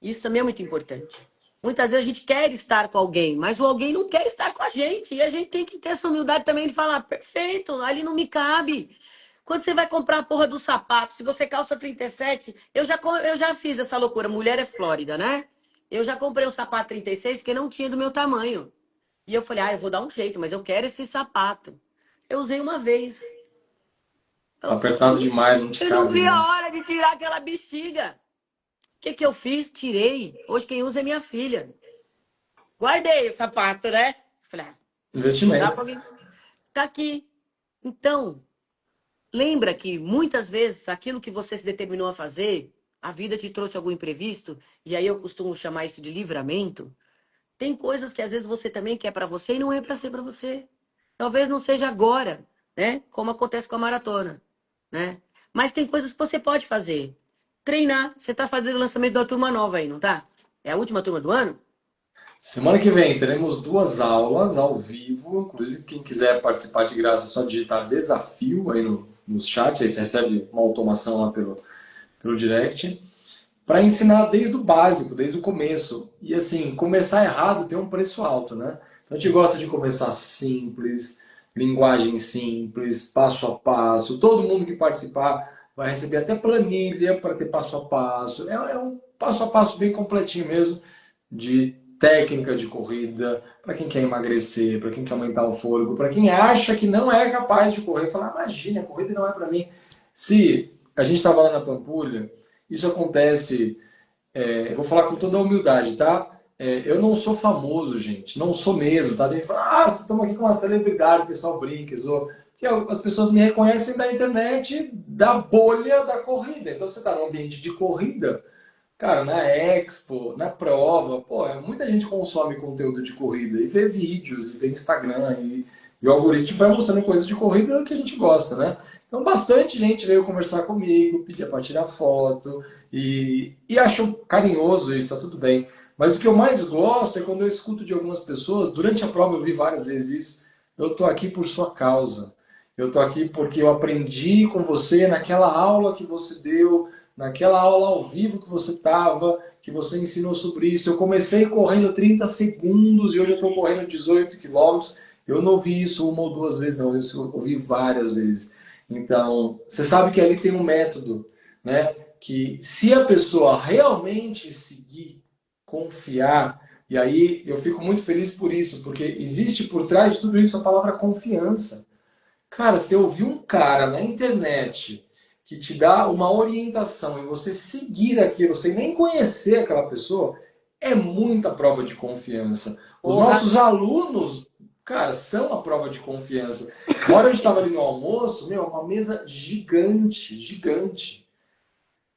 Isso também é muito importante. Muitas vezes a gente quer estar com alguém, mas o alguém não quer estar com a gente. E a gente tem que ter essa humildade também de falar, perfeito, ali não me cabe. Quando você vai comprar a porra do sapato, se você calça 37, eu já fiz essa loucura. Mulher é Flórida, né? Eu já comprei o sapato 36 porque não tinha do meu tamanho. E eu falei, eu vou dar um jeito, mas eu quero esse sapato. Eu usei uma vez. Tá apertado demais, não te Eu não cabe, vi né? a hora de tirar aquela bexiga. O que que eu fiz? Tirei. Hoje quem usa é minha filha. Guardei o sapato, né? Falei, vou dar Investimento. pra alguém. Tá aqui. Então, lembra que muitas vezes aquilo que você se determinou a fazer, a vida te trouxe algum imprevisto, e aí eu costumo chamar isso de livramento. Tem coisas que às vezes você também quer pra você e não é pra ser pra você. Talvez não seja agora, né? Como acontece com a maratona, né? Mas tem coisas que você pode fazer. Treinar. Você tá fazendo o lançamento da turma nova aí, não tá? É a última turma do ano? Semana que vem teremos 2 aulas ao vivo. Inclusive, quem quiser participar de graça, é só digitar desafio aí no chat. Aí você recebe uma automação lá pelo direct. Para ensinar desde o básico, desde o começo. E assim, começar errado tem um preço alto, né? Então a gente gosta de começar simples, linguagem simples, passo a passo. Todo mundo que participar vai receber até planilha para ter passo a passo. É um passo a passo bem completinho mesmo de técnica de corrida, para quem quer emagrecer, para quem quer aumentar o fôlego, para quem acha que não é capaz de correr, falar, imagina, a corrida não é para mim. Se a gente estava lá na Pampulha, isso acontece, eu vou falar com toda a humildade, tá? Eu não sou famoso, gente, não sou mesmo, tá? A gente fala, estamos aqui com uma celebridade, o pessoal brinca, zoa. Porque as pessoas me reconhecem da internet, da bolha da corrida. Então você está num ambiente de corrida, cara, na Expo, na prova, muita gente consome conteúdo de corrida e vê vídeos, e vê Instagram, e o algoritmo vai mostrando coisas de corrida que a gente gosta, né? Então, bastante gente veio conversar comigo, pedia para tirar foto, e acho carinhoso isso, tá tudo bem. Mas o que eu mais gosto é quando eu escuto de algumas pessoas, durante a prova eu vi várias vezes isso, eu tô aqui por sua causa. Eu tô aqui porque eu aprendi com você naquela aula que você deu, naquela aula ao vivo que você estava, que você ensinou sobre isso. Eu comecei correndo 30 segundos e hoje eu estou correndo 18 quilômetros. Eu não ouvi isso uma ou duas vezes, não. Eu ouvi várias vezes. Então, você sabe que ali tem um método, né? Que se a pessoa realmente seguir, confiar, e aí eu fico muito feliz por isso, porque existe por trás de tudo isso a palavra confiança. Cara, se eu ouvir um cara na internet que te dá uma orientação e você seguir aquilo sem nem conhecer aquela pessoa, é muita prova de confiança. Os Porra. nossos alunos, cara, são a prova de confiança. Uma hora a gente estava ali no almoço, uma mesa gigante, gigante.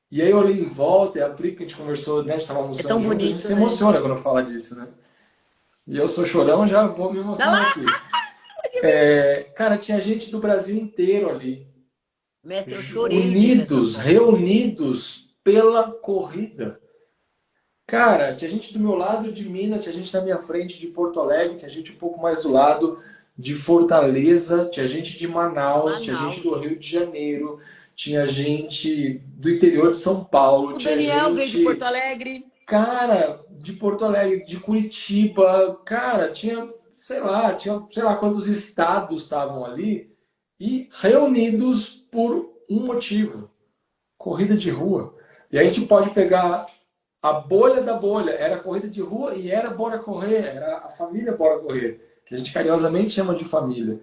E aí eu olhei em volta, e a Pri, que a gente conversou, né, a gente estava É almoçando tão junto, a gente bonito, se né? emociona quando fala disso, né? E eu sou chorão, já vou me Dá emocionar lá! aqui. Cara, tinha gente do Brasil inteiro ali, Mestre, eu chorei vendo essa unidos, foto. reunidos pela corrida. Cara, tinha gente do meu lado de Minas, tinha gente na minha frente de Porto Alegre, tinha gente um pouco mais do lado de Fortaleza, tinha gente de Manaus, tinha gente do Manaus. Rio de Janeiro, tinha gente do interior de São Paulo, O tinha Daniel veio de Porto gente, Alegre. cara, de Porto Alegre, de Curitiba, cara, tinha sei lá quantos estados estavam ali e reunidos por um motivo: corrida de rua. E a gente pode pegar a bolha da bolha, era corrida de rua e era bora correr, era a família bora correr, que a gente carinhosamente chama de família.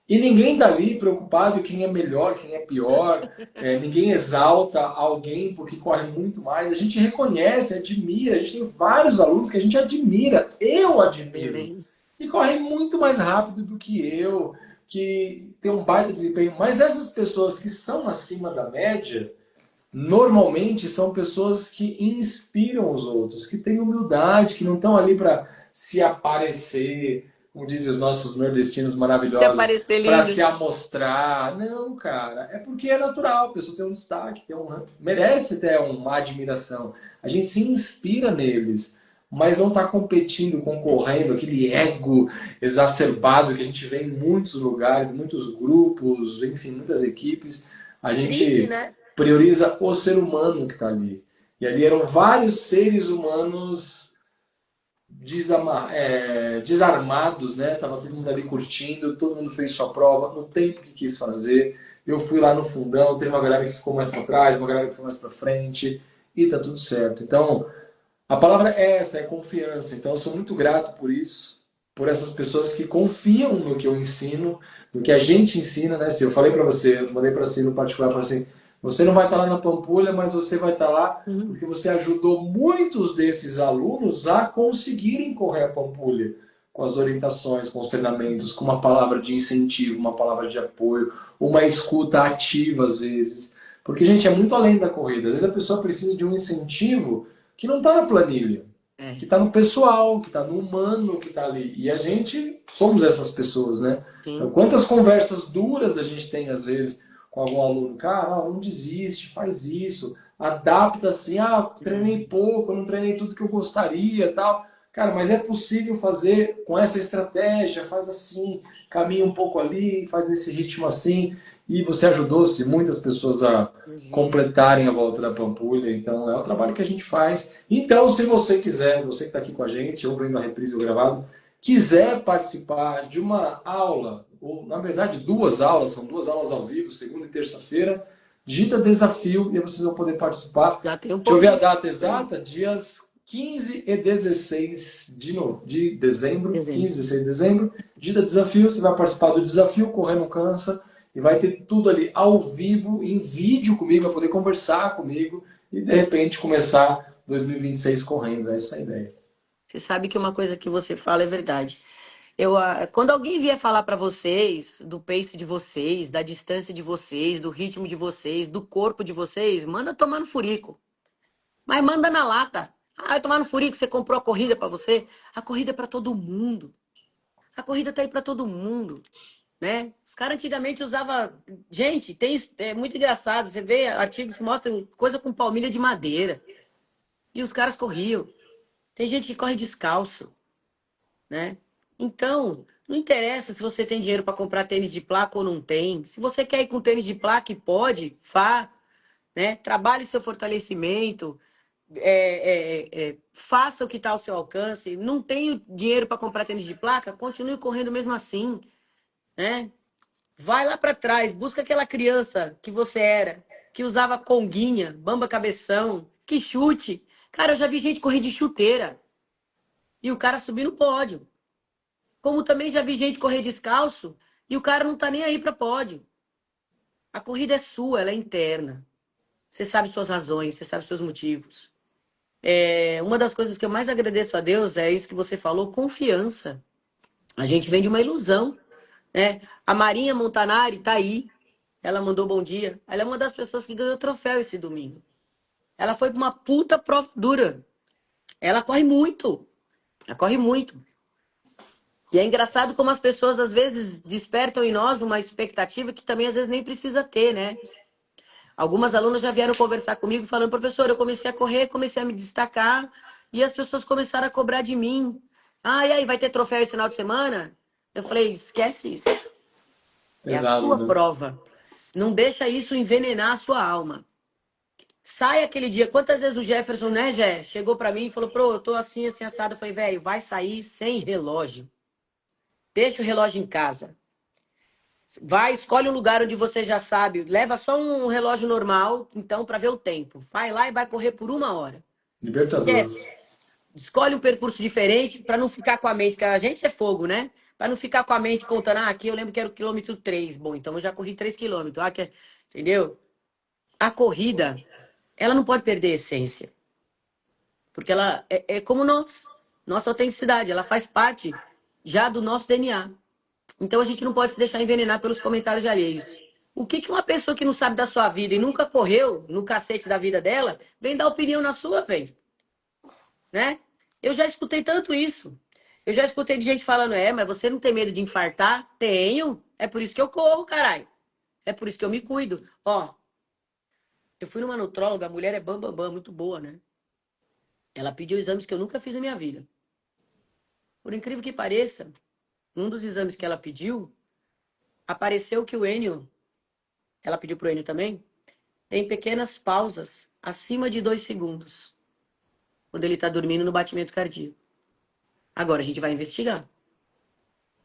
E ninguém tá ali preocupado em quem é melhor, quem é pior, ninguém exalta alguém porque corre muito mais. A gente reconhece, admira, a gente tem vários alunos que a gente admira, eu admiro, Também. que correm muito mais rápido do que eu, que tem um baita desempenho. Mas essas pessoas que são acima da média, normalmente são pessoas que inspiram os outros, que têm humildade, que não estão ali para se aparecer. como dizem os nossos nordestinos Até maravilhosos, parecer para lindo. se amostrar. Não, cara, é porque é natural, a pessoa tem um destaque, merece ter uma admiração. A gente se inspira neles, mas não está competindo, concorrendo, aquele ego exacerbado que a gente vê em muitos lugares, muitos grupos, enfim, muitas equipes. A Triste, gente né? prioriza o ser humano que está ali. E ali eram vários seres humanos desarmados, né? Tava todo mundo ali curtindo, todo mundo fez sua prova no tempo que quis fazer. Eu fui lá no fundão, teve uma galera que ficou mais para trás, uma galera que foi mais para frente e tá tudo certo. Então, a palavra é essa, é confiança. Então, eu sou muito grato por isso, por essas pessoas que confiam no que eu ensino, no que a gente ensina, né? Se eu falei para você, eu falei para si no particular, falei assim, você não vai estar lá na Pampulha, mas você vai estar lá Uhum. porque você ajudou muitos desses alunos a conseguirem correr a Pampulha, com as orientações, com os treinamentos, com uma palavra de incentivo, uma palavra de apoio, uma escuta ativa às vezes. Porque, gente, é muito além da corrida. Às vezes a pessoa precisa de um incentivo que não está na planilha, que É, está no pessoal, que está no humano que está ali. E a gente somos essas pessoas, né? Então, sim. quantas conversas duras a gente tem, às vezes, com algum aluno? Cara, não desiste, faz isso, adapta assim. Ah, treinei pouco, eu não treinei tudo que eu gostaria tal. Cara, mas é possível fazer com essa estratégia, faz assim, caminha um pouco ali, faz nesse ritmo assim. E você ajudou-se muitas pessoas a Imagina. completarem a volta da Pampulha. Então, é o trabalho que a gente faz. Então, se você quiser, você que está aqui com a gente, ou vendo a reprise ou gravado, quiser participar de uma aula, ou na verdade duas aulas, são duas aulas ao vivo, segunda e terça-feira, digita desafio e vocês vão poder participar. Já tem um Deixa eu ver a pouquinho. data exata, dias 15 e 16 de dezembro, 15 e Dezembro. 16 de dezembro, digita desafio, você vai participar do desafio Correr Não Cansa, e vai ter tudo ali ao vivo, em vídeo comigo, vai poder conversar comigo e de repente começar 2026 correndo. Essa é a ideia. Você sabe que uma coisa que você fala é verdade. Quando alguém vier falar para vocês do pace de vocês, da distância de vocês, do ritmo de vocês, do corpo de vocês, manda tomar no furico. Mas manda na lata. Ah, vai tomar no furico, você comprou a corrida para você? A corrida é para todo mundo. A corrida tá aí para todo mundo, né? Os caras antigamente usavam. Gente, é muito engraçado. Você vê artigos que mostram coisa com palmilha de madeira. E os caras corriam. Tem gente que corre descalço, né? Então, não interessa se você tem dinheiro para comprar tênis de placa ou não tem. Se você quer ir com tênis de placa e pode, vá, né? Trabalhe seu fortalecimento, faça o que está ao seu alcance. Não tenho dinheiro para comprar tênis de placa, continue correndo mesmo assim, né? Vai lá para trás, busca aquela criança que você era, que usava conguinha, bamba cabeção, que chute. Cara, eu já vi gente correr de chuteira e o cara subir no pódio. Como também já vi gente correr descalço e o cara não tá nem aí para pódio. A corrida é sua, ela é interna. Você sabe suas razões, você sabe seus motivos. Uma das coisas que eu mais agradeço a Deus é isso que você falou, confiança. A gente vem de uma ilusão, né? A Marinha Montanari tá aí. Ela mandou bom dia. Ela é uma das pessoas que ganhou o troféu esse domingo. Ela foi pra uma puta prova dura. Ela corre muito. Ela corre muito. E é engraçado como as pessoas às vezes despertam em nós uma expectativa que também às vezes nem precisa ter, né? Algumas alunas já vieram conversar comigo falando, professor, eu comecei a correr, comecei a me destacar e as pessoas começaram a cobrar de mim. Ah, e aí, vai ter troféu esse final de semana? Eu falei, esquece isso. É a Pesado, sua né? prova. Não deixa isso envenenar a sua alma. Sai aquele dia. Quantas vezes o Jefferson, né, Jé, chegou pra mim e falou, pro, eu tô assim, assim, assado. Eu falei, velho, vai sair sem relógio. Deixa o relógio em casa. Vai, escolhe um lugar onde você já sabe. Leva só um relógio normal, então, pra ver o tempo. Vai lá e vai correr por 1 hora. Libertador. Esquece. Escolhe um percurso diferente pra não ficar com a mente, porque a gente é fogo, né? Pra não ficar com a mente contando, ah, aqui eu lembro que era o quilômetro 3. Bom, então eu já corri 3 quilômetros. Entendeu? A corrida, ela não pode perder a essência. Porque ela é como nós. Nossa autenticidade, ela faz parte já do nosso DNA. Então a gente não pode se deixar envenenar pelos comentários alheios. O que que uma pessoa que não sabe da sua vida e nunca correu no cacete da vida dela, vem dar opinião na sua, velho? Né? Eu já escutei tanto isso. Eu já escutei de gente falando, mas você não tem medo de infartar? Tenho. É por isso que eu corro, caralho. É por isso que eu me cuido. Ó, eu fui numa nutróloga, a mulher é bam, bam, bam, muito boa, né? Ela pediu exames que eu nunca fiz na minha vida. Por incrível que pareça, um dos exames que ela pediu, apareceu que o Enio, ela pediu pro Enio também, tem pequenas pausas acima de 2 segundos, quando ele tá dormindo no batimento cardíaco. Agora a gente vai investigar.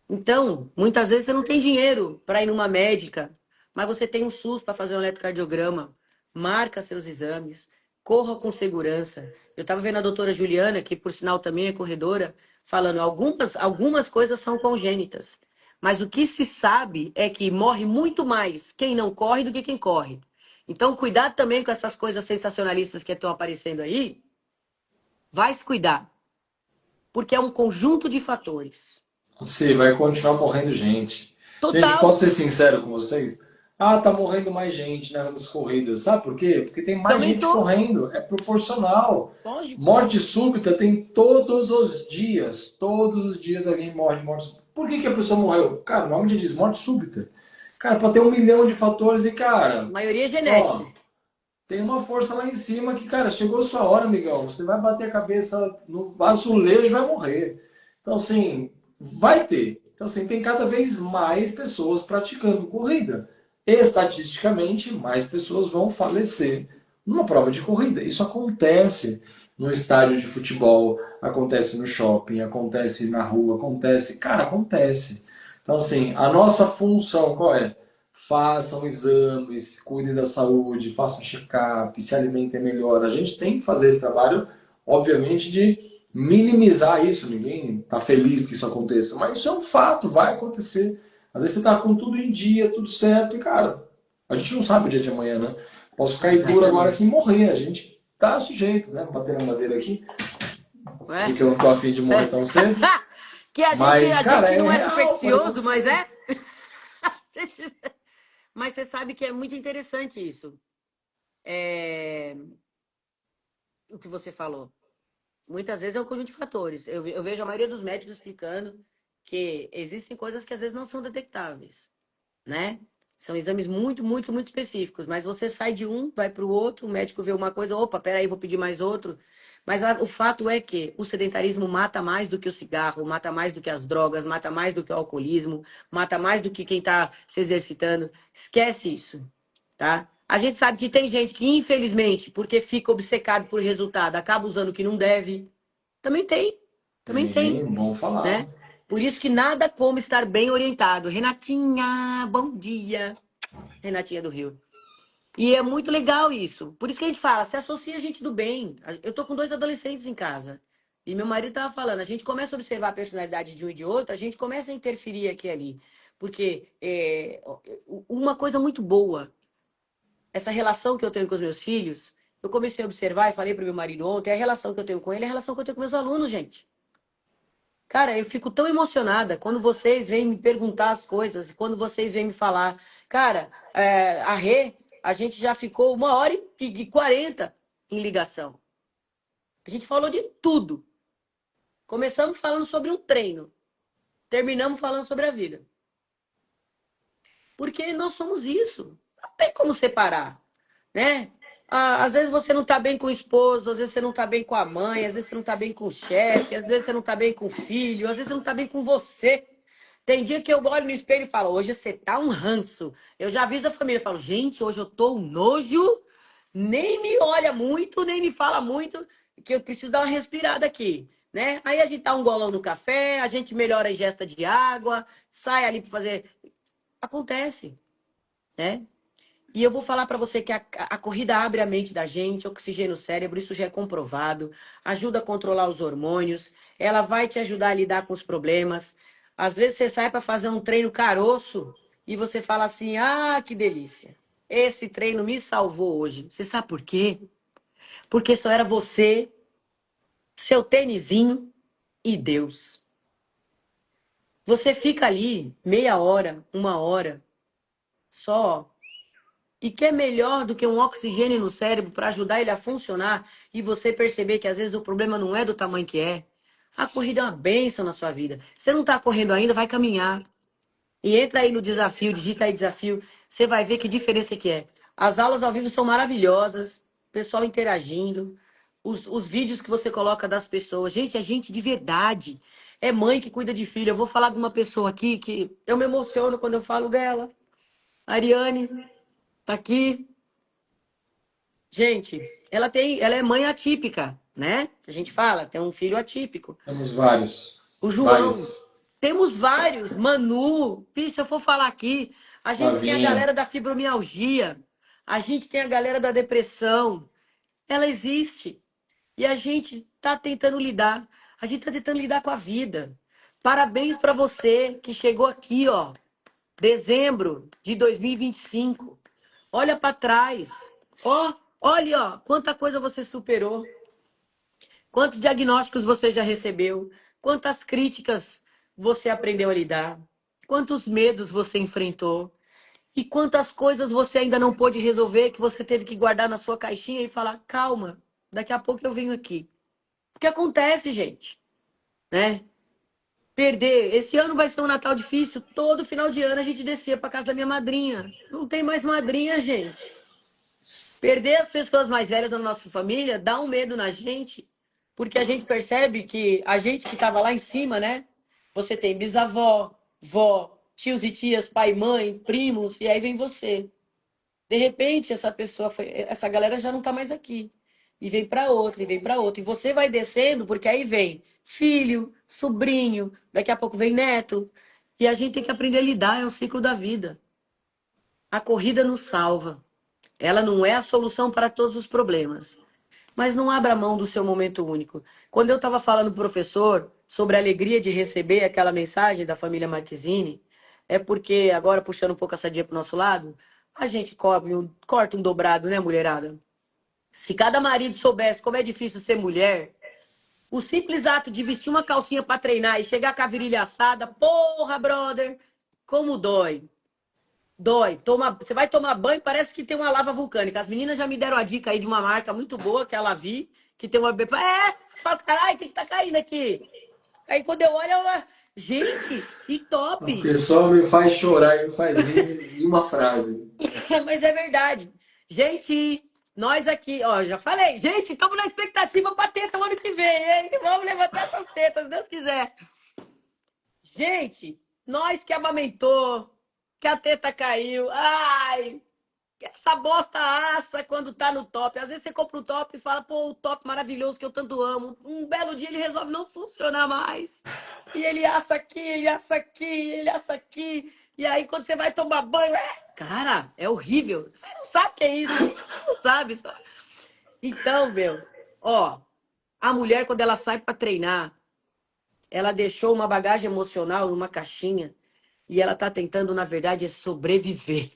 Então, muitas vezes você não tem dinheiro para ir numa médica, mas você tem um SUS para fazer um eletrocardiograma. Marca seus exames, corra com segurança. Eu estava vendo a doutora Juliana, que por sinal também é corredora, falando algumas coisas são congênitas. Mas o que se sabe é que morre muito mais quem não corre do que quem corre. Então, cuidado também com essas coisas sensacionalistas que estão aparecendo aí. Vai se cuidar, porque é um conjunto de fatores. Você vai continuar morrendo gente. Gente, Total, posso ser sincero com vocês? Ah, tá morrendo mais gente nas corridas. Sabe por quê? Porque tem mais também gente tô. correndo. É proporcional. Lógico. Morte súbita tem todos os dias. Todos os dias alguém morre de morte súbita. Por que, que a pessoa morreu? Cara, o nome já diz morte súbita. Cara, pode ter 1 milhão de fatores e, A cara, maioria é ó, genético. tem uma força lá em cima que, cara, chegou a sua hora, amigão. Você vai bater a cabeça no azulejo e vai morrer. Então, assim, vai ter. Então, assim, tem cada vez mais pessoas praticando corrida. Estatisticamente, mais pessoas vão falecer numa prova de corrida. Isso acontece no estádio de futebol, acontece no shopping, acontece na rua, acontece. Cara, acontece. Então, assim, a nossa função qual é? Façam exames, cuidem da saúde, façam check-up, se alimentem melhor. A gente tem que fazer esse trabalho, obviamente, de minimizar isso. Ninguém está feliz que isso aconteça, mas isso é um fato, vai acontecer. Às vezes você está com tudo em dia, tudo certo, e cara, a gente não sabe o dia de amanhã, né? Posso cair duro agora aqui Exatamente. e morrer. A gente tá sujeito, né? Bater na madeira aqui, Não é? porque eu não tô afim de morrer tão cedo. Que a gente, Mas, a cara, gente é não é real, pode supersticioso, mas acontecer. é. Mas você sabe que é muito interessante isso. É, o que você falou. Muitas vezes é um conjunto de fatores. Eu vejo a maioria dos médicos explicando que existem coisas que às vezes não são detectáveis, né? São exames muito, muito, muito específicos. Mas você sai de um, vai para o outro, o médico vê uma coisa, opa, peraí, vou pedir mais outro. Mas o fato é que o sedentarismo mata mais do que o cigarro, mata mais do que as drogas, mata mais do que o alcoolismo, mata mais do que quem está se exercitando. Esquece isso, tá? A gente sabe que tem gente que, infelizmente, porque fica obcecado por resultado, acaba usando o que não deve. Também tem, também tem, Sim, bom né? falar. Por isso que nada como estar bem orientado. Renatinha, bom dia. Renatinha do Rio. E é muito legal isso. Por isso que a gente fala, se associa a gente do bem. Eu tô com 2 adolescentes em casa. E meu marido tava falando, a gente começa a observar a personalidade de um e de outro, a gente começa a interferir aqui e ali. Porque uma coisa muito boa, essa relação que eu tenho com os meus filhos, eu comecei a observar e falei pro meu marido ontem, a relação que eu tenho com ele é a relação que eu tenho com meus alunos, gente. Cara, eu fico tão emocionada quando vocês vêm me perguntar as coisas, quando vocês vêm me falar. Cara, a Rê, a gente já ficou 1h40 em ligação. A gente falou de tudo. Começamos falando sobre um treino, terminamos falando sobre a vida. Porque nós somos isso. Não tem como separar, né? Às vezes você não tá bem com o esposo, às vezes você não tá bem com a mãe, às vezes você não tá bem com o chefe, às vezes você não tá bem com o filho, às vezes você não tá bem com você. Tem dia que eu olho no espelho e falo, hoje você tá um ranço. Eu já aviso a família, falo, gente, hoje eu tô um nojo, nem me olha muito, nem me fala muito, que eu preciso dar uma respirada aqui, né? Aí a gente dá um golão no café, a gente melhora a ingesta de água, sai ali para fazer. Acontece, né? E eu vou falar para você que a corrida abre a mente da gente, oxigena o cérebro, isso já é comprovado, ajuda a controlar os hormônios, ela vai te ajudar a lidar com os problemas. Às vezes você sai para fazer um treino caroço e você fala assim: ah, que delícia, esse treino me salvou hoje. Você sabe por quê? Porque só era você, seu tênisinho e Deus. Você fica ali meia hora, 1 hora, só. E que é melhor do que um oxigênio no cérebro para ajudar ele a funcionar e você perceber que às vezes o problema não é do tamanho que é. A corrida é uma bênção na sua vida. Você não está correndo ainda, vai caminhar. E entra aí no desafio, digita aí desafio. Você vai ver que diferença que é. As aulas ao vivo são maravilhosas. O pessoal interagindo. Os vídeos que você coloca das pessoas. Gente, é gente de verdade. É mãe que cuida de filho. Eu vou falar de uma pessoa aqui que eu me emociono quando eu falo dela. A Ariane tá aqui. Gente, ela é mãe atípica, né? A gente fala, tem um filho atípico. Temos vários. O João. Vários. Temos vários. Manu. Se eu for falar aqui, a gente tem a Flavinha. galera da fibromialgia. A gente tem a galera da depressão. Ela existe. E a gente está tentando lidar. A gente está tentando lidar com a vida. Parabéns para você que chegou aqui, ó. Dezembro de 2025. Olha para trás. Ó, olha, ó, quanta coisa você superou. Quantos diagnósticos você já recebeu? Quantas críticas você aprendeu a lidar? Quantos medos você enfrentou? E quantas coisas você ainda não pôde resolver que você teve que guardar na sua caixinha e falar: calma, daqui a pouco eu venho aqui. Porque acontece, gente, né? Perder. Esse ano vai ser um Natal difícil. Todo final de ano a gente descia para casa da minha madrinha. Não tem mais madrinha, gente. Perder as pessoas mais velhas da nossa família dá um medo na gente, porque a gente percebe que a gente que estava lá em cima, né? Você tem bisavó, vó, tios e tias, pai, e mãe, primos, e aí vem você. De repente, essa galera já não está mais aqui. E vem para outra, e vem para outra. E você vai descendo, porque aí vem filho, sobrinho, daqui a pouco vem neto. E a gente tem que aprender a lidar, é o ciclo da vida. A corrida nos salva. Ela não é a solução para todos os problemas. Mas não abra mão do seu momento único. Quando eu estava falando para o professor sobre a alegria de receber aquela mensagem da família Marquezine, é porque, agora puxando um pouco a sardinha para o nosso lado, a gente corta um dobrado, né, mulherada? Se cada marido soubesse como é difícil ser mulher, o simples ato de vestir uma calcinha para treinar e chegar com a virilha assada, porra, brother, como dói. Dói. Você vai tomar banho, parece que tem uma lava vulcânica. As meninas já me deram a dica aí de uma marca muito boa, que é a Lavi, que tem uma... fala, caralho, o que tá caindo aqui? Aí quando eu olho, gente, e O top. pessoal me faz chorar e me faz rir em uma frase. Mas é verdade. Gente, nós aqui, ó, já falei. Gente, estamos na expectativa pra teta o ano que vem, hein? Vamos levantar essas tetas, se Deus quiser. Gente, nós que amamentou, que a teta caiu. Ai, essa bosta assa quando tá no top. Às vezes você compra um top e fala, pô, o top maravilhoso que eu tanto amo. Um belo dia ele resolve não funcionar mais. E ele assa aqui, ele assa aqui, ele assa aqui. E aí quando você vai tomar banho, cara, é horrível. Você não sabe o que é isso. Não sabe. Então, meu, ó, a mulher quando ela sai pra treinar, ela deixou uma bagagem emocional numa caixinha e ela tá tentando, na verdade, é sobreviver.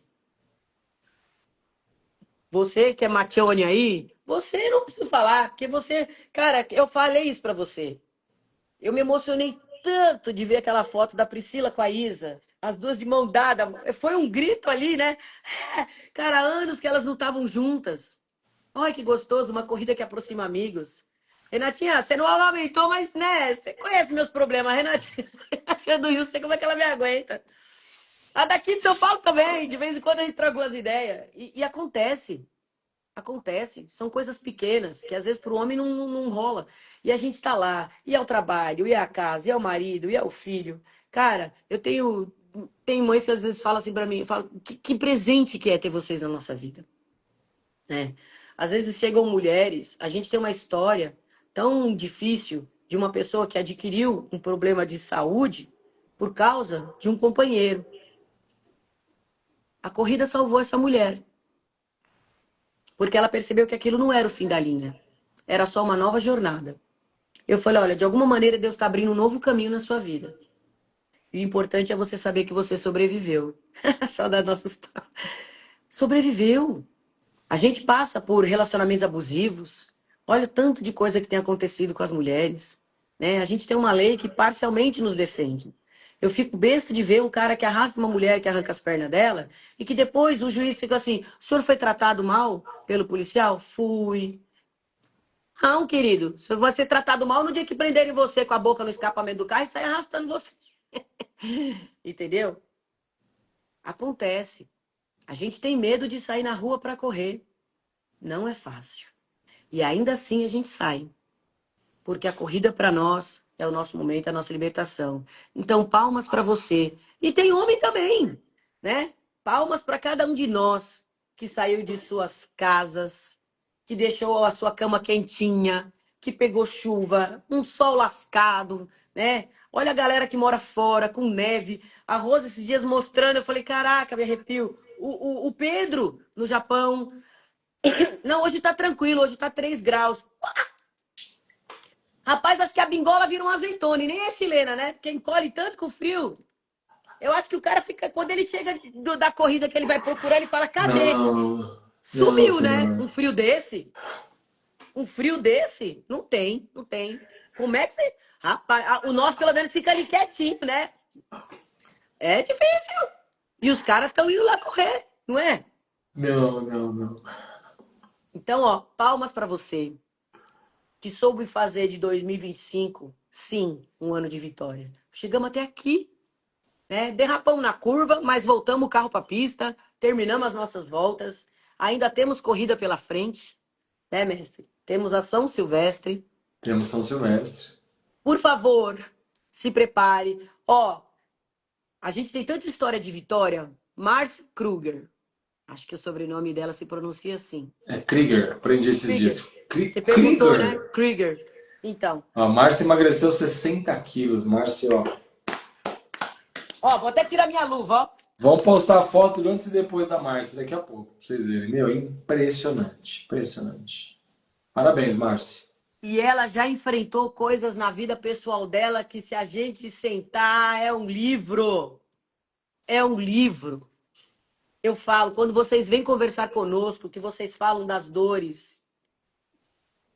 Você que é Matione aí, você não precisa falar, porque você, cara, eu falei isso pra você. Eu me emocionei tanto de ver aquela foto da Priscila com a Isa, as duas de mão dada. Foi um grito ali, né? Cara, há anos que elas não estavam juntas. Olha que gostoso, uma corrida que aproxima amigos. Renatinha, você não amamentou, mas, né, você conhece meus problemas, Renatinha. Renatinha do Rio, sei como é que ela me aguenta. A daqui de São Paulo também, de vez em quando a gente troca umas ideias. E acontece. Acontece, são coisas pequenas, que às vezes para o homem não rola. E a gente está lá, e é o trabalho, e é a casa, e é o marido, e é o filho. Cara, tenho mães que às vezes falam assim para mim, falam, que presente que é ter vocês na nossa vida, né? Às vezes chegam mulheres, a gente tem uma história tão difícil de uma pessoa que adquiriu um problema de saúde por causa de um companheiro. A corrida salvou essa mulher. Porque ela percebeu que aquilo não era o fim da linha. Era só uma nova jornada. Eu falei, olha, de alguma maneira Deus está abrindo um novo caminho na sua vida. E o importante é você saber que você sobreviveu. Saudade dos nossos pais. Sobreviveu. A gente passa por relacionamentos abusivos. Olha o tanto de coisa que tem acontecido com as mulheres, né? A gente tem uma lei que parcialmente nos defende. Eu fico besta de ver um cara que arrasta uma mulher que arranca as pernas dela e que depois o juiz fica assim: o senhor foi tratado mal pelo policial? Fui. Não, querido. Você vai ser tratado mal no dia que prenderem você com a boca no escapamento do carro e sair arrastando você. Entendeu? Acontece. A gente tem medo de sair na rua para correr. Não é fácil. E ainda assim a gente sai. Porque a corrida para nós é o nosso momento, é a nossa libertação. Então, palmas para você. E tem homem também, né? Palmas para cada um de nós que saiu de suas casas, que deixou a sua cama quentinha, que pegou chuva, um sol lascado, né? Olha a galera que mora fora, com neve. A Rosa esses dias mostrando, eu falei, caraca, me arrepio. O Pedro, no Japão. Não, hoje tá tranquilo, hoje tá 3 graus. Rapaz, acho que a bingola vira uma azeitona e nem é chilena, né? Porque encolhe tanto com o frio. Eu acho que o cara fica, quando ele chega da corrida que ele vai procurar, ele fala, cadê? Não, não, Sumiu, né? senhor. Um frio desse. Um frio desse? Não tem, não tem. Como é que você. Rapaz, o nosso pelo menos fica ali quietinho, né? É difícil. E os caras estão indo lá correr, não é? Não, não, não. Então, ó, palmas pra você, que soube fazer de 2025, sim, um ano de vitória. Chegamos até aqui, né? Derrapamos na curva, mas voltamos o carro para a pista, terminamos as nossas voltas, ainda temos corrida pela frente, né, mestre? Temos a São Silvestre. Temos São Silvestre. Por favor, se prepare. Ó, a gente tem tanta história de vitória. Márcia Kruger, acho que o sobrenome dela se pronuncia assim. É Krieger, aprendi esses dias. Krieger. Você perguntou, né? Krieger. Krieger. Então, A Márcia emagreceu 60 quilos. Márcia, ó. ó, vou até tirar minha luva, ó. Vamos postar a foto do antes e depois da Márcia daqui a pouco, pra vocês verem. Meu, impressionante. Impressionante. Parabéns, Márcia. E ela já enfrentou coisas na vida pessoal dela que, se a gente sentar, é um livro. É um livro. Eu falo, quando vocês vêm conversar conosco, que vocês falam das dores,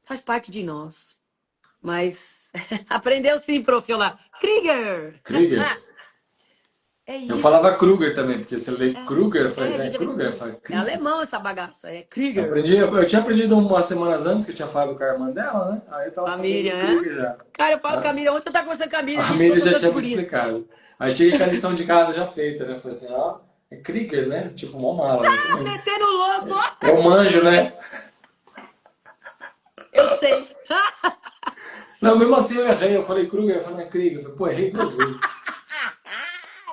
faz parte de nós. Mas aprendeu sim, prof. Lá. Krieger! Krieger. É Eu isso. falava Kruger também, porque você lê Kruger, eu falei, A é gente Kruger, eu falei, é Krieger. alemão essa bagaça, é Eu Krieger. aprendi, eu tinha aprendido umas semanas antes que eu tinha falado com a irmã dela, né? Aí eu tava A sabendo Miriam, é? Krieger já. Cara, eu falo com a Miriam. Ontem eu tava conversando com a Miriam, a A gente ficou Miriam já trocando tinha me figurinha. explicado. Aí cheguei com a lição de casa já feita, né? Falei assim, ó, é Krieger, né? Tipo, mó mala, né? Ah, metendo louco, ó. Eu manjo, né? Eu sei. Não, mesmo assim eu errei. Eu falei Kruger, eu falei, é Krieger. Eu falei, pô, errei 2 vezes.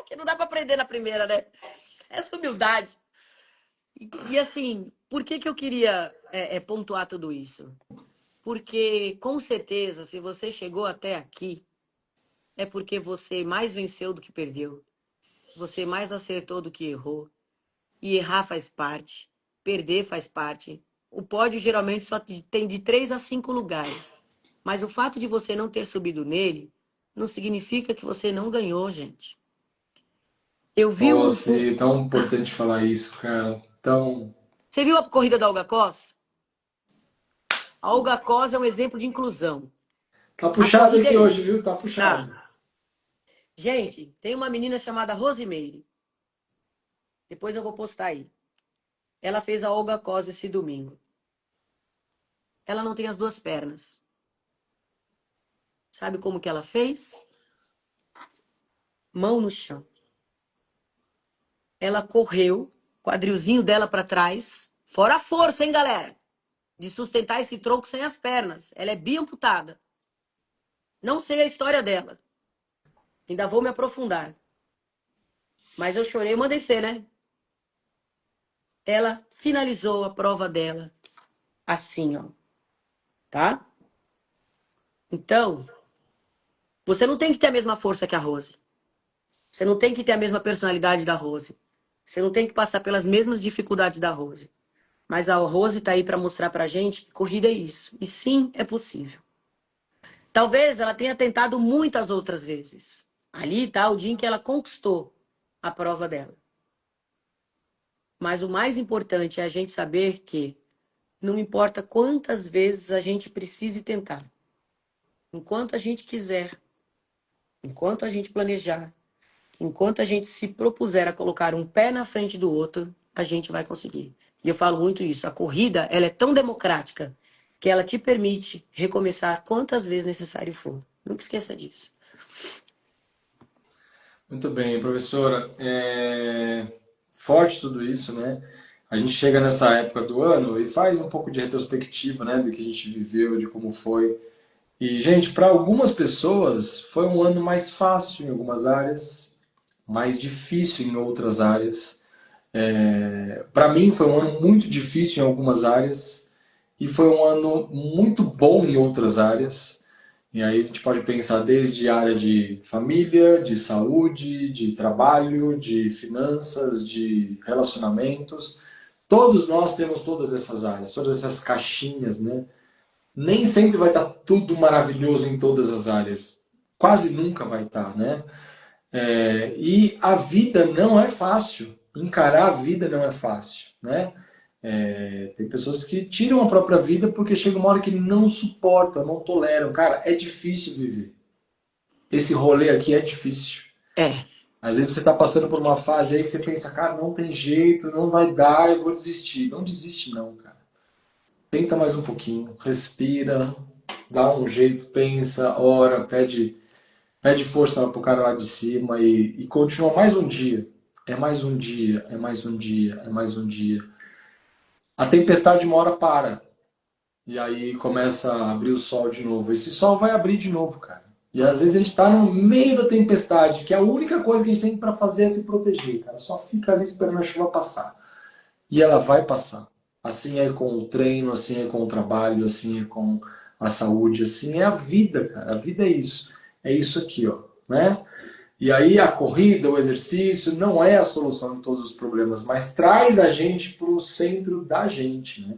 Que não dá pra aprender na primeira, né? Essa humildade. E assim, por que que eu queria pontuar tudo isso? Porque, com certeza, se você chegou até aqui, é porque você mais venceu do que perdeu. Você mais acertou do que errou. E errar faz parte. Perder faz parte. O pódio geralmente só tem de 3 a 5 lugares. Mas o fato de você não ter subido nele não significa que você não ganhou, gente. Eu vi Pô, é tão importante falar isso, cara. Tão. Você viu a corrida da Olga Cos? A Olga Cos é um exemplo de inclusão. Tá A puxado corrida aqui é hoje, isso. viu? Tá puxado. Tá. Gente, tem uma menina chamada Rosimeire. Depois eu vou postar aí. Ela fez a Olga Cos esse domingo. Ela não tem as 2 pernas. Sabe como que ela fez? Mão no chão. Ela correu, quadrilzinho dela para trás. Fora a força, hein, galera? De sustentar esse tronco sem as pernas. Ela é biamputada. Não sei a história dela. Ainda vou me aprofundar. Mas eu chorei, eu mandei ser, né? Ela finalizou a prova dela assim, ó. Tá? Então, você não tem que ter a mesma força que a Rose. Você não tem que ter a mesma personalidade da Rose. Você não tem que passar pelas mesmas dificuldades da Rose. Mas a Rose tá aí para mostrar pra gente que corrida é isso. E sim, é possível. Talvez ela tenha tentado muitas outras vezes. Ali tá o dia em que ela conquistou a prova dela. Mas o mais importante é a gente saber que não importa quantas vezes a gente precise tentar. Enquanto a gente quiser, enquanto a gente planejar, enquanto a gente se propuser a colocar um pé na frente do outro, a gente vai conseguir. E eu falo muito isso. A corrida, ela é tão democrática que ela te permite recomeçar quantas vezes necessário for. Nunca esqueça disso. Muito bem, professora. Forte tudo isso, né? A gente chega nessa época do ano e faz um pouco de retrospectiva, né, do que a gente viveu, de como foi. E, gente, para algumas pessoas foi um ano mais fácil em algumas áreas, mais difícil em outras áreas. Para mim foi um ano muito difícil em algumas áreas e foi um ano muito bom em outras áreas. E aí a gente pode pensar desde a área de família, de saúde, de trabalho, de finanças, de relacionamentos. Todos nós temos todas essas áreas, todas essas caixinhas, né? Nem sempre vai estar tudo maravilhoso em todas as áreas. Quase nunca vai estar, né? E a vida não é fácil. Encarar a vida não é fácil, né? Tem pessoas que tiram a própria vida porque chega uma hora que não suportam, não toleram. Cara, é difícil viver. Esse rolê aqui é difícil. É, Às vezes você está passando por uma fase aí que você pensa, cara, não tem jeito, não vai dar, eu vou desistir. Não desiste não, cara. Tenta mais um pouquinho, respira, dá um jeito, pensa, ora, pede força pro cara lá de cima e continua mais um dia. É mais um dia, é mais um dia, é mais um dia. A tempestade uma hora para. E aí começa a abrir o sol de novo. Esse sol vai abrir de novo, cara. E às vezes a gente está no meio da tempestade, que a única coisa que a gente tem para fazer é se proteger, cara. Só fica ali esperando a chuva passar. E ela vai passar. Assim é com o treino, assim é com o trabalho, assim é com a saúde, assim é a vida, cara. A vida é isso. É isso aqui, ó, né? E aí a corrida, o exercício não é a solução de todos os problemas, mas traz a gente para o centro da gente, né?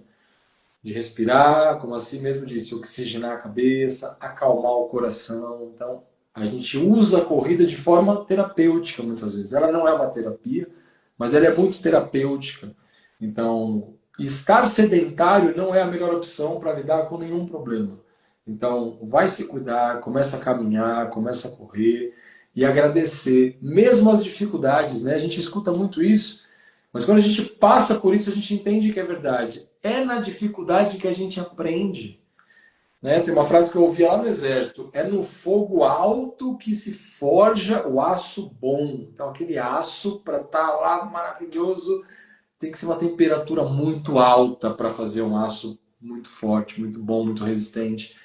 De respirar, como assim mesmo disse, oxigenar a cabeça, acalmar o coração. Então, a gente usa a corrida de forma terapêutica muitas vezes. Ela não é uma terapia, mas ela é muito terapêutica. Então, estar sedentário não é a melhor opção para lidar com nenhum problema. Então, vai se cuidar, começa a caminhar, começa a correr e agradecer, mesmo as dificuldades, né? A gente escuta muito isso, mas quando a gente passa por isso, a gente entende que é verdade. É na dificuldade que a gente aprende. Né? Tem uma frase que eu ouvia lá no exército: é no fogo alto que se forja o aço bom. Então, aquele aço, para estar lá maravilhoso, tem que ser uma temperatura muito alta para fazer um aço muito forte, muito bom, muito resistente.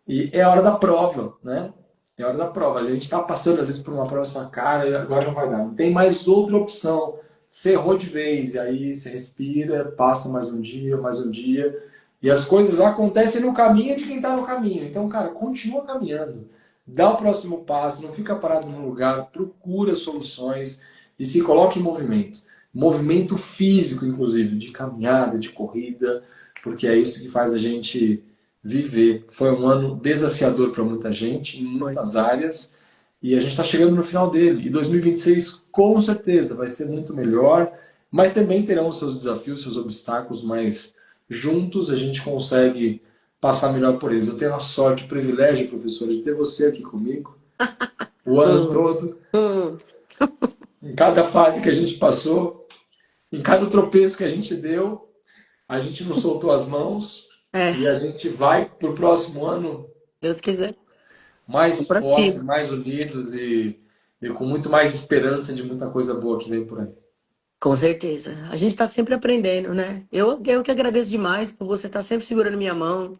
E é a hora da prova, né? É a hora da prova. A gente está passando, às vezes, por uma prova e fala, cara, agora não vai dar. Não tem mais outra opção. Ferrou de vez. E aí você respira, passa mais um dia. E as coisas acontecem no caminho de quem está no caminho. Então, cara, continua caminhando. Dá o próximo passo, não fica parado no lugar, procura soluções e se coloca em movimento. Movimento físico, inclusive, de caminhada, de corrida, porque é isso que faz a gente viver. Foi um ano desafiador para muita gente, em foi. muitas áreas, e a gente está chegando no final dele. E 2026, com certeza, vai ser muito melhor, mas também terão seus desafios, seus obstáculos, mas juntos a gente consegue passar melhor por eles. Eu tenho a sorte, o privilégio, professor, de ter você aqui comigo o ano Hum, todo, hum. em cada fase que a gente passou, em cada tropeço que a gente deu, a gente não soltou as mãos É, e a gente vai para o próximo ano Deus quiser. mais Vamos pra fortes, cima. mais unidos e com muito mais esperança de muita coisa boa que vem por aí. Com certeza. A gente está sempre aprendendo, né? Eu que agradeço demais por você estar sempre segurando minha mão.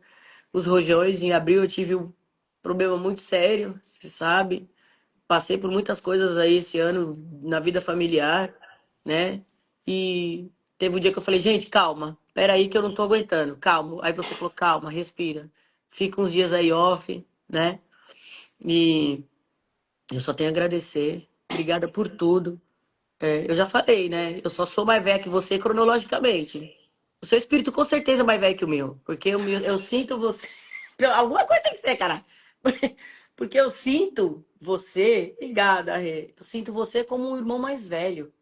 Os rojões, em abril eu tive um problema muito sério, você sabe. Passei por muitas coisas aí esse ano na vida familiar, né? E teve um dia que eu falei, gente, calma, peraí que eu não tô aguentando, calma. Aí você falou, calma, respira. Fica uns dias aí off, né? E eu só tenho a agradecer. Obrigada por tudo. Eu já falei, né? Eu só sou mais velha que você cronologicamente. O seu espírito com certeza é mais velho que o meu. Porque eu sinto você. Alguma coisa tem que ser, cara. Porque eu sinto você. Obrigada, Rê. Eu sinto você como um irmão mais velho.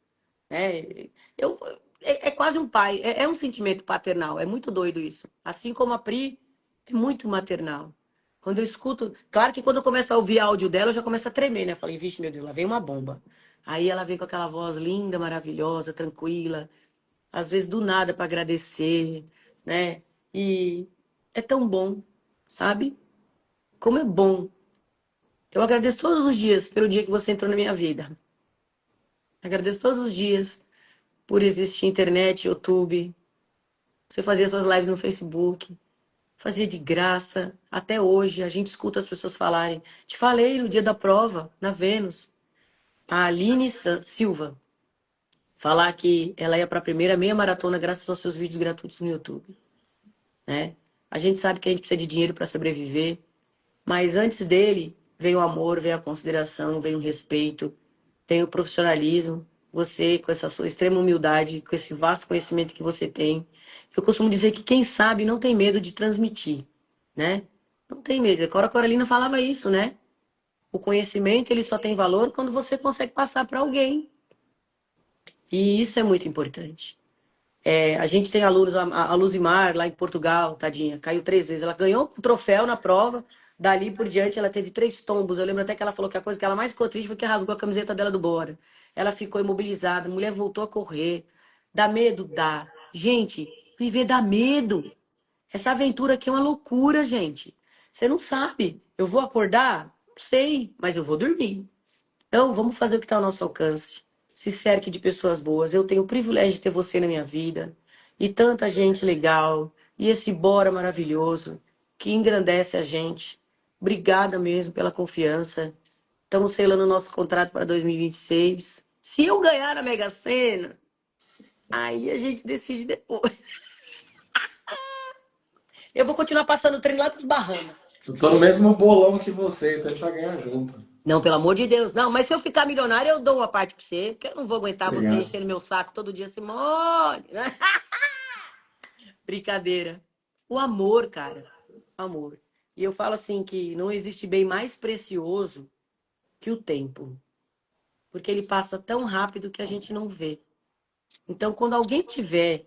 Né? Eu, é quase um pai. É um sentimento paternal. É muito doido isso. Assim como a Pri, é muito maternal. Quando eu escuto. Claro que quando eu começo a ouvir áudio dela, eu já começo a tremer, né? Falei, vixe, meu Deus, lá vem uma bomba. Aí ela vem com aquela voz linda, maravilhosa, tranquila, às vezes do nada para agradecer, né? E é tão bom, sabe? Como é bom. Eu agradeço todos os dias pelo dia que você entrou na minha vida. Agradeço todos os dias por existir internet, YouTube. Você fazia suas lives no Facebook. Fazia de graça. Até hoje, a gente escuta as pessoas falarem. Te falei no dia da prova, na Vênus. A Aline Silva. Falar que ela ia para a primeira meia maratona graças aos seus vídeos gratuitos no YouTube, né? A gente sabe que a gente precisa de dinheiro para sobreviver, mas antes dele vem o amor, vem a consideração, vem o respeito, vem o profissionalismo. Você, com essa sua extrema humildade, com esse vasto conhecimento que você tem, eu costumo dizer que quem sabe não tem medo de transmitir, né? Não tem medo. A Cora Coralina falava isso, né? O conhecimento ele só tem valor quando você consegue passar para alguém. E isso é muito importante. A gente tem alunos, a Luzimar, lá em Portugal, tadinha, caiu 3 vezes. Ela ganhou um troféu na prova, dali por diante ela teve 3 tombos. Eu lembro até que ela falou que a coisa que ela mais ficou triste foi que rasgou a camiseta dela do Bora. Ela ficou imobilizada, a mulher voltou a correr. Dá medo? Dá. Gente, viver dá medo. Essa aventura aqui é uma loucura, gente. Você não sabe. Eu vou acordar? Não sei, mas eu vou dormir. Então, vamos fazer o que está ao nosso alcance. Se cerque de pessoas boas. Eu tenho o privilégio de ter você na minha vida. E tanta gente legal. E esse Bora maravilhoso que engrandece a gente. Obrigada mesmo pela confiança. Estamos selando o nosso contrato para 2026. Se eu ganhar na Mega Sena, aí a gente decide depois. Eu vou continuar passando o trem lá das Bahamas. Eu tô no mesmo bolão que você, então a gente vai ganhar junto. Não, pelo amor de Deus, não. Mas se eu ficar milionária, eu dou uma parte pra você, porque eu não vou aguentar você Obrigado. enchendo meu saco todo dia, Simone. Brincadeira. O amor, cara. O amor. E eu falo assim que não existe bem mais precioso que o tempo. Porque ele passa tão rápido que a gente não vê. Então, quando alguém tiver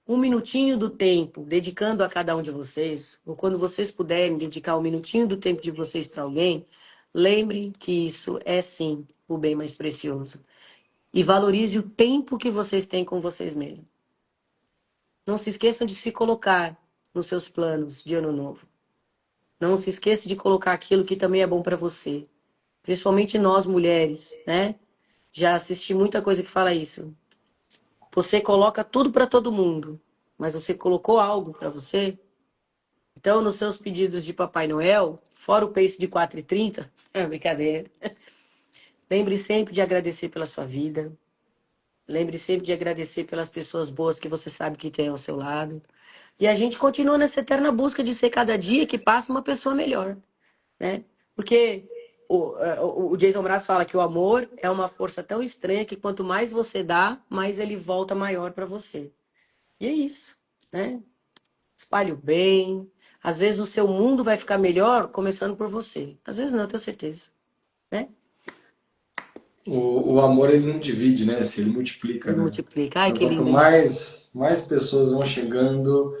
um minutinho do tempo dedicando a cada um de vocês, ou quando vocês puderem dedicar um minutinho do tempo de vocês para alguém, lembrem que isso é sim o bem mais precioso. E valorize o tempo que vocês têm com vocês mesmos. Não se esqueçam de se colocar nos seus planos de ano novo. Não se esqueça de colocar aquilo que também é bom para você. Principalmente nós mulheres, né? Já assisti muita coisa que fala isso. Você coloca tudo para todo mundo, mas você colocou algo para você? Então, nos seus pedidos de Papai Noel, fora o Pace de 4,30, é brincadeira. Lembre sempre de agradecer pela sua vida. Lembre sempre de agradecer pelas pessoas boas que você sabe que tem ao seu lado. E a gente continua nessa eterna busca de ser cada dia que passa uma pessoa melhor, né? Porque o Jason Mraz fala que o amor é uma força tão estranha que quanto mais você dá, mais ele volta maior para você. E é isso, né? Espalhe o bem. Às vezes o seu mundo vai ficar melhor começando por você. Às vezes não, eu tenho certeza, né? O amor ele não divide, né? Se ele multiplica, Ele né? multiplica. Ai, Então, que quanto lindo isso. mais pessoas vão chegando,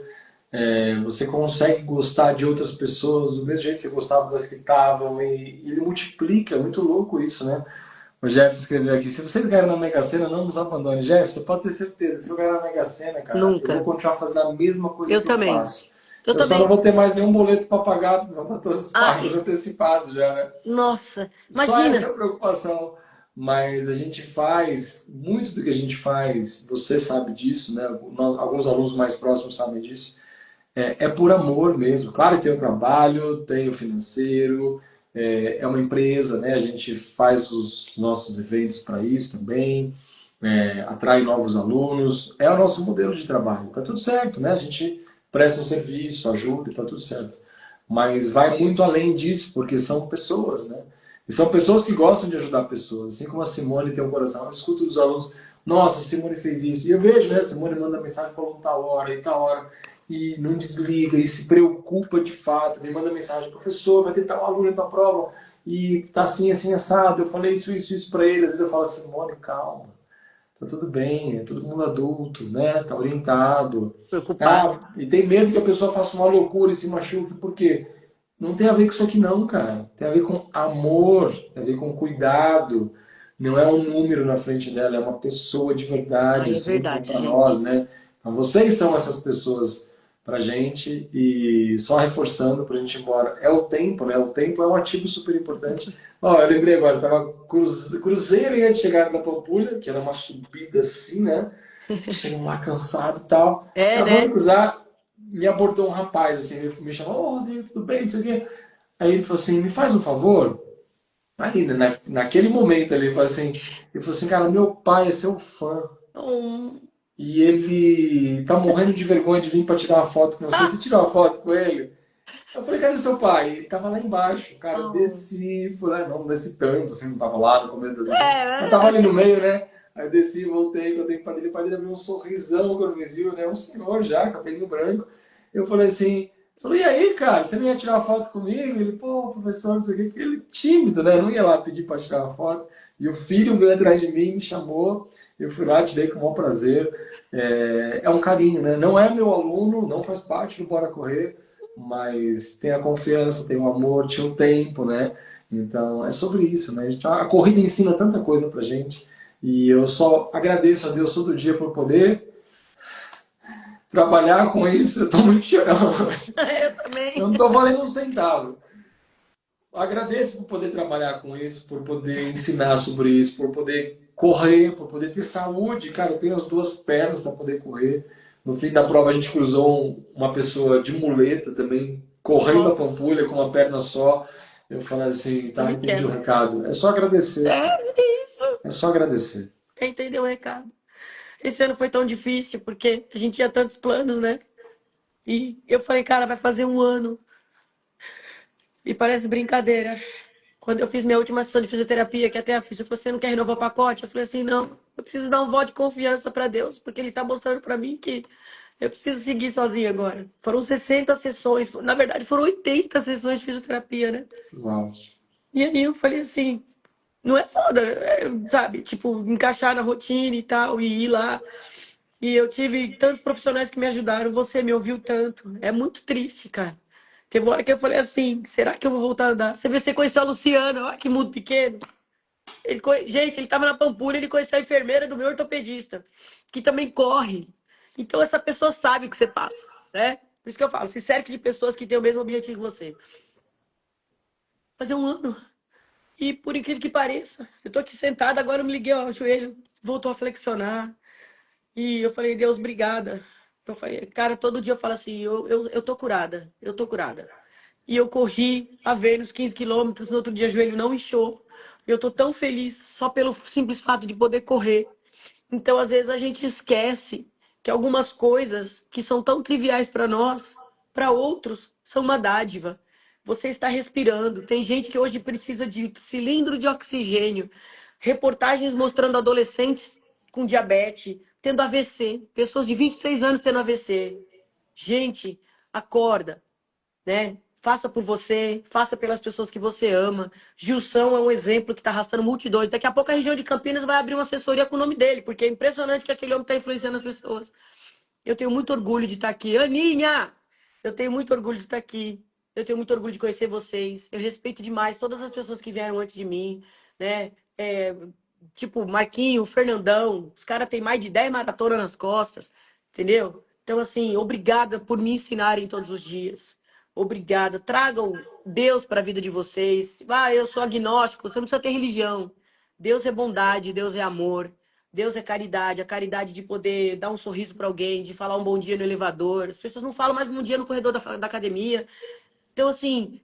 você consegue gostar de outras pessoas do mesmo jeito que você gostava das que estavam, e ele multiplica, é muito louco isso, né? O Jeff escreveu aqui: se você ganhar na Mega Sena, não nos abandone. Jeff, você pode ter certeza, se eu ganhar na Mega Sena, cara, eu vou Nunca. continuar fazendo a mesma coisa Eu que eu também. faço. Eu Eu só não também. vou ter mais nenhum boleto para pagar, porque vão estar todos pagos Ai, antecipados já, né? nossa. Só essa é Imagina. a preocupação. Mas a gente faz, muito do que a gente faz, você sabe disso, né? Alguns alunos mais próximos sabem disso, é por amor mesmo. Claro que tem o trabalho, tem o financeiro, é uma empresa, né? A gente faz os nossos eventos para isso também, atrai novos alunos, é o nosso modelo de trabalho. Tá tudo certo, né? A gente presta um serviço, ajuda, tá tudo certo. Mas vai muito além disso, porque são pessoas, né? E são pessoas que gostam de ajudar pessoas. Assim como a Simone tem um coração, eu escuto dos alunos: nossa, a Simone fez isso. E eu vejo, né? A Simone manda mensagem para aluno tal hora e tal hora, e não desliga, e se preocupa de fato. Me manda mensagem: professor, vai ter tal aluno na prova, e tá assim, assim, assado. Eu falei isso para ele. Às vezes eu falo: Simone, calma, tá tudo bem, é todo mundo adulto, né? Tá orientado. Preocupada. Ah, e tem medo que a pessoa faça uma loucura e se machuque, por quê? Não tem a ver com isso aqui não, cara. Tem a ver com amor, tem a ver com cuidado. Não é um número na frente dela, é uma pessoa de verdade, Ai, é assim como verdade, para nós, gente. né? Então vocês são essas pessoas pra gente e só reforçando pra gente ir embora. É o tempo, né? O tempo é um ativo super importante. Ó, eu lembrei agora, cruzei a linha de chegada da Pampulha, que era uma subida assim, né? Chegando lá cansado e tal. É, Acabando de né? cruzar, me abordou um rapaz, assim, ele me chamou, ô, Rodrigo, tudo bem, não sei o quê. Aí ele falou assim, me faz um favor. Ali, naquele momento ali, ele falou assim, cara, meu pai é seu fã. Um... E ele tá morrendo de vergonha de vir para tirar uma foto com você. Você Ah! tirou uma foto com ele? Eu falei, cadê seu pai? Ele tava lá embaixo. Cara, eu Oh. desci, fui lá, não desci tanto, assim, não tava lá no começo da descida, mas tava É, ali no meio, né? Aí eu desci, voltei, quando eu dei o padre abriu um sorrisão quando me viu, né? Um senhor já, cabelinho branco. Eu falei assim, falei, e aí, cara, você não ia tirar uma foto comigo? Ele, pô, professor, não sei o quê, porque ele é tímido, né? Não ia lá pedir para tirar uma foto. E o filho veio atrás de mim, me chamou, eu fui lá, tirei com o maior prazer. É um carinho, né? Não é meu aluno, não faz parte do Bora Correr, mas tem a confiança, tem o amor, tinha o tempo, né? Então é sobre isso, né? A corrida ensina tanta coisa pra gente e eu só agradeço a Deus todo dia por poder trabalhar com isso. Eu tô muito chorão hoje. eu Eu não também. tô valendo um centavo. Agradeço por poder trabalhar com isso, por poder ensinar sobre isso, por poder correr, por poder ter saúde. Cara, eu tenho as duas pernas para poder correr. No fim da prova, a gente cruzou uma pessoa de muleta também, correndo a Nossa, Pampulha com uma perna só. Eu falei assim, você tá, me entendi o quebra. recado. É só agradecer. É isso. É só agradecer. Entendeu o recado? Esse ano foi tão difícil porque a gente tinha tantos planos, né? E eu falei, cara, vai fazer um ano. E parece brincadeira. Quando eu fiz minha última sessão de fisioterapia, que até a fisio falou, você não quer renovar o pacote? Eu falei assim, não, eu preciso dar um voto de confiança para Deus, porque Ele tá mostrando para mim que eu preciso seguir sozinho agora. Foram 60 sessões, na verdade foram 80 sessões de fisioterapia, né? Uau. E aí eu falei assim, não é foda, sabe? Tipo, encaixar na rotina e tal, e ir lá. E eu tive tantos profissionais que me ajudaram, você me ouviu tanto. É muito triste, cara. Teve uma hora que eu falei assim, será que eu vou voltar a andar? Você conheceu a Luciana, olha que mundo pequeno. Gente, ele tava na Pampulha, ele conheceu a enfermeira do meu ortopedista, que também corre. Então essa pessoa sabe o que você passa, né? Por isso que eu falo, se cerque de pessoas que têm o mesmo objetivo que você. Fazer um ano. E por incrível que pareça, eu tô aqui sentada, agora eu me liguei, ó, o joelho voltou a flexionar. E eu falei, Deus, obrigada. Eu falei, cara, todo dia eu falo assim, eu tô curada, eu tô curada. E eu corri a Vênus 15 quilômetros, no outro dia o joelho não inchou. Eu tô tão feliz só pelo simples fato de poder correr. Então, às vezes, a gente esquece que algumas coisas que são tão triviais para nós, para outros, são uma dádiva. Você está respirando. Tem gente que hoje precisa de cilindro de oxigênio. Reportagens mostrando adolescentes com diabetes, tendo AVC, pessoas de 23 anos tendo AVC. Gente, acorda, né? Faça por você, faça pelas pessoas que você ama. Gilson é um exemplo que está arrastando multidões. Daqui a pouco a região de Campinas vai abrir uma assessoria com o nome dele, porque é impressionante que aquele homem está influenciando as pessoas. Eu tenho muito orgulho de estar aqui. Aninha! Eu tenho muito orgulho de estar aqui. Eu tenho muito orgulho de conhecer vocês. Eu respeito demais todas as pessoas que vieram antes de mim, né? Tipo, Marquinho, Fernandão. Os caras têm mais de 10 maratonas nas costas, entendeu? Então, assim, obrigada por me ensinarem todos os dias. Obrigada. Tragam Deus para a vida de vocês. Ah, eu sou agnóstico. Você não precisa ter religião. Deus é bondade, Deus é amor. Deus é caridade, a caridade de poder dar um sorriso para alguém, de falar um bom dia no elevador. As pessoas não falam mais bom dia no corredor da academia. Então, assim,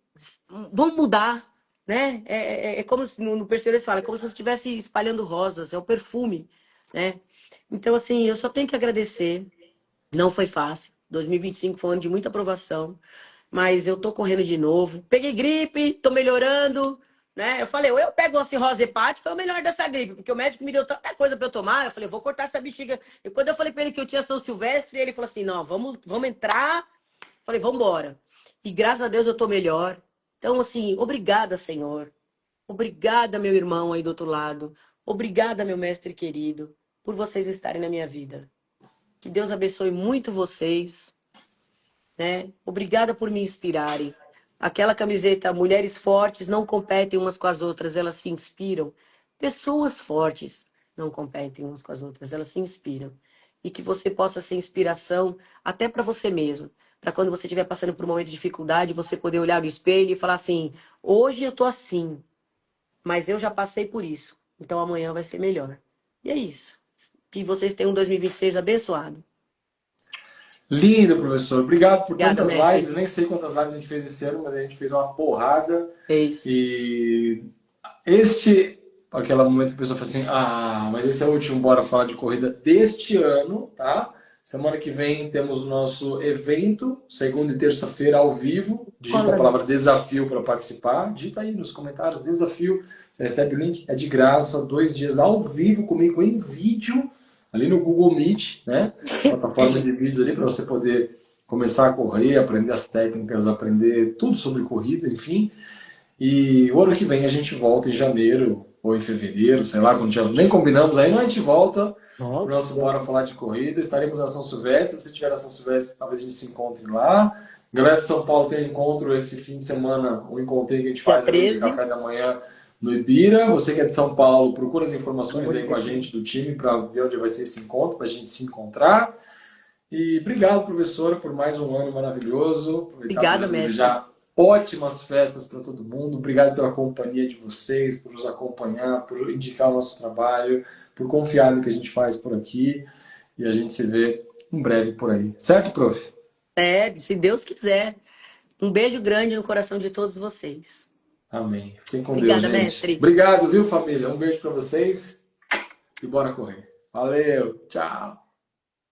vamos mudar, né? É como se, no Perseverança fala, é como se você estivesse espalhando rosas, é o perfume, né? Então, assim, eu só tenho que agradecer. Não foi fácil. 2025 foi um ano de muita aprovação, mas eu tô correndo de novo. Peguei gripe, tô melhorando, né? Eu falei, ou eu pego uma cirrose hepática, foi o melhor dessa gripe, porque o médico me deu tanta coisa pra eu tomar. Eu falei, vou cortar essa bexiga. E quando eu falei pra ele que eu tinha São Silvestre, ele falou assim: não, vamos entrar. Falei, vamos embora. E graças a Deus eu tô melhor. Então, assim, obrigada, Senhor. Obrigada, meu irmão aí do outro lado. Obrigada, meu mestre querido, por vocês estarem na minha vida. Que Deus abençoe muito vocês, né? Obrigada por me inspirarem. Aquela camiseta, mulheres fortes não competem umas com as outras, elas se inspiram. Pessoas fortes não competem umas com as outras, elas se inspiram. E que você possa ser inspiração até para você mesmo. para quando você estiver passando por um momento de dificuldade, você poder olhar no espelho e falar assim: hoje eu tô assim, mas eu já passei por isso, então amanhã vai ser melhor. E é isso. Que vocês tenham um 2026 abençoado. Lindo, professor. Obrigado por Obrigada, tantas mestre. lives. Nem sei quantas lives a gente fez esse ano, mas a gente fez uma porrada. É isso. E aquele momento que a pessoa fala assim, mas esse é o último Bora Falar de Corrida deste ano, tá? Semana que vem temos o nosso evento, segunda e terça-feira ao vivo. Digita a palavra desafio para participar. Digita aí nos comentários, desafio. Você recebe o link, é de graça, 2 dias ao vivo comigo em vídeo, ali no Google Meet, né? Plataforma de vídeos ali para você poder começar a correr, aprender as técnicas, aprender tudo sobre corrida, enfim. E o ano que vem a gente volta em janeiro ou em fevereiro, sei lá, quando já nem combinamos ainda, a gente volta para o nosso Bora Falar de Corrida. Estaremos na São Silvestre. Se você estiver na São Silvestre, talvez a gente se encontre lá. Galera de São Paulo tem um encontro esse fim de semana, um encontro que a gente faz ali de café da manhã no Ibira. Você que é de São Paulo, procura as informações aí com a gente do time para ver onde vai ser esse encontro, para a gente se encontrar. E obrigado, professora, por mais um ano maravilhoso. Obrigada, mestre. Desejar ótimas festas para todo mundo. Obrigado pela companhia de vocês, por nos acompanhar, por indicar o nosso trabalho, por confiar no que a gente faz por aqui. E a gente se vê em breve por aí. Certo, prof? Se Deus quiser. Um beijo grande no coração de todos vocês. Amém. Fiquem com Obrigada, Deus, gente. mestre. Obrigado, viu, família? Um beijo para vocês e bora correr. Valeu, tchau.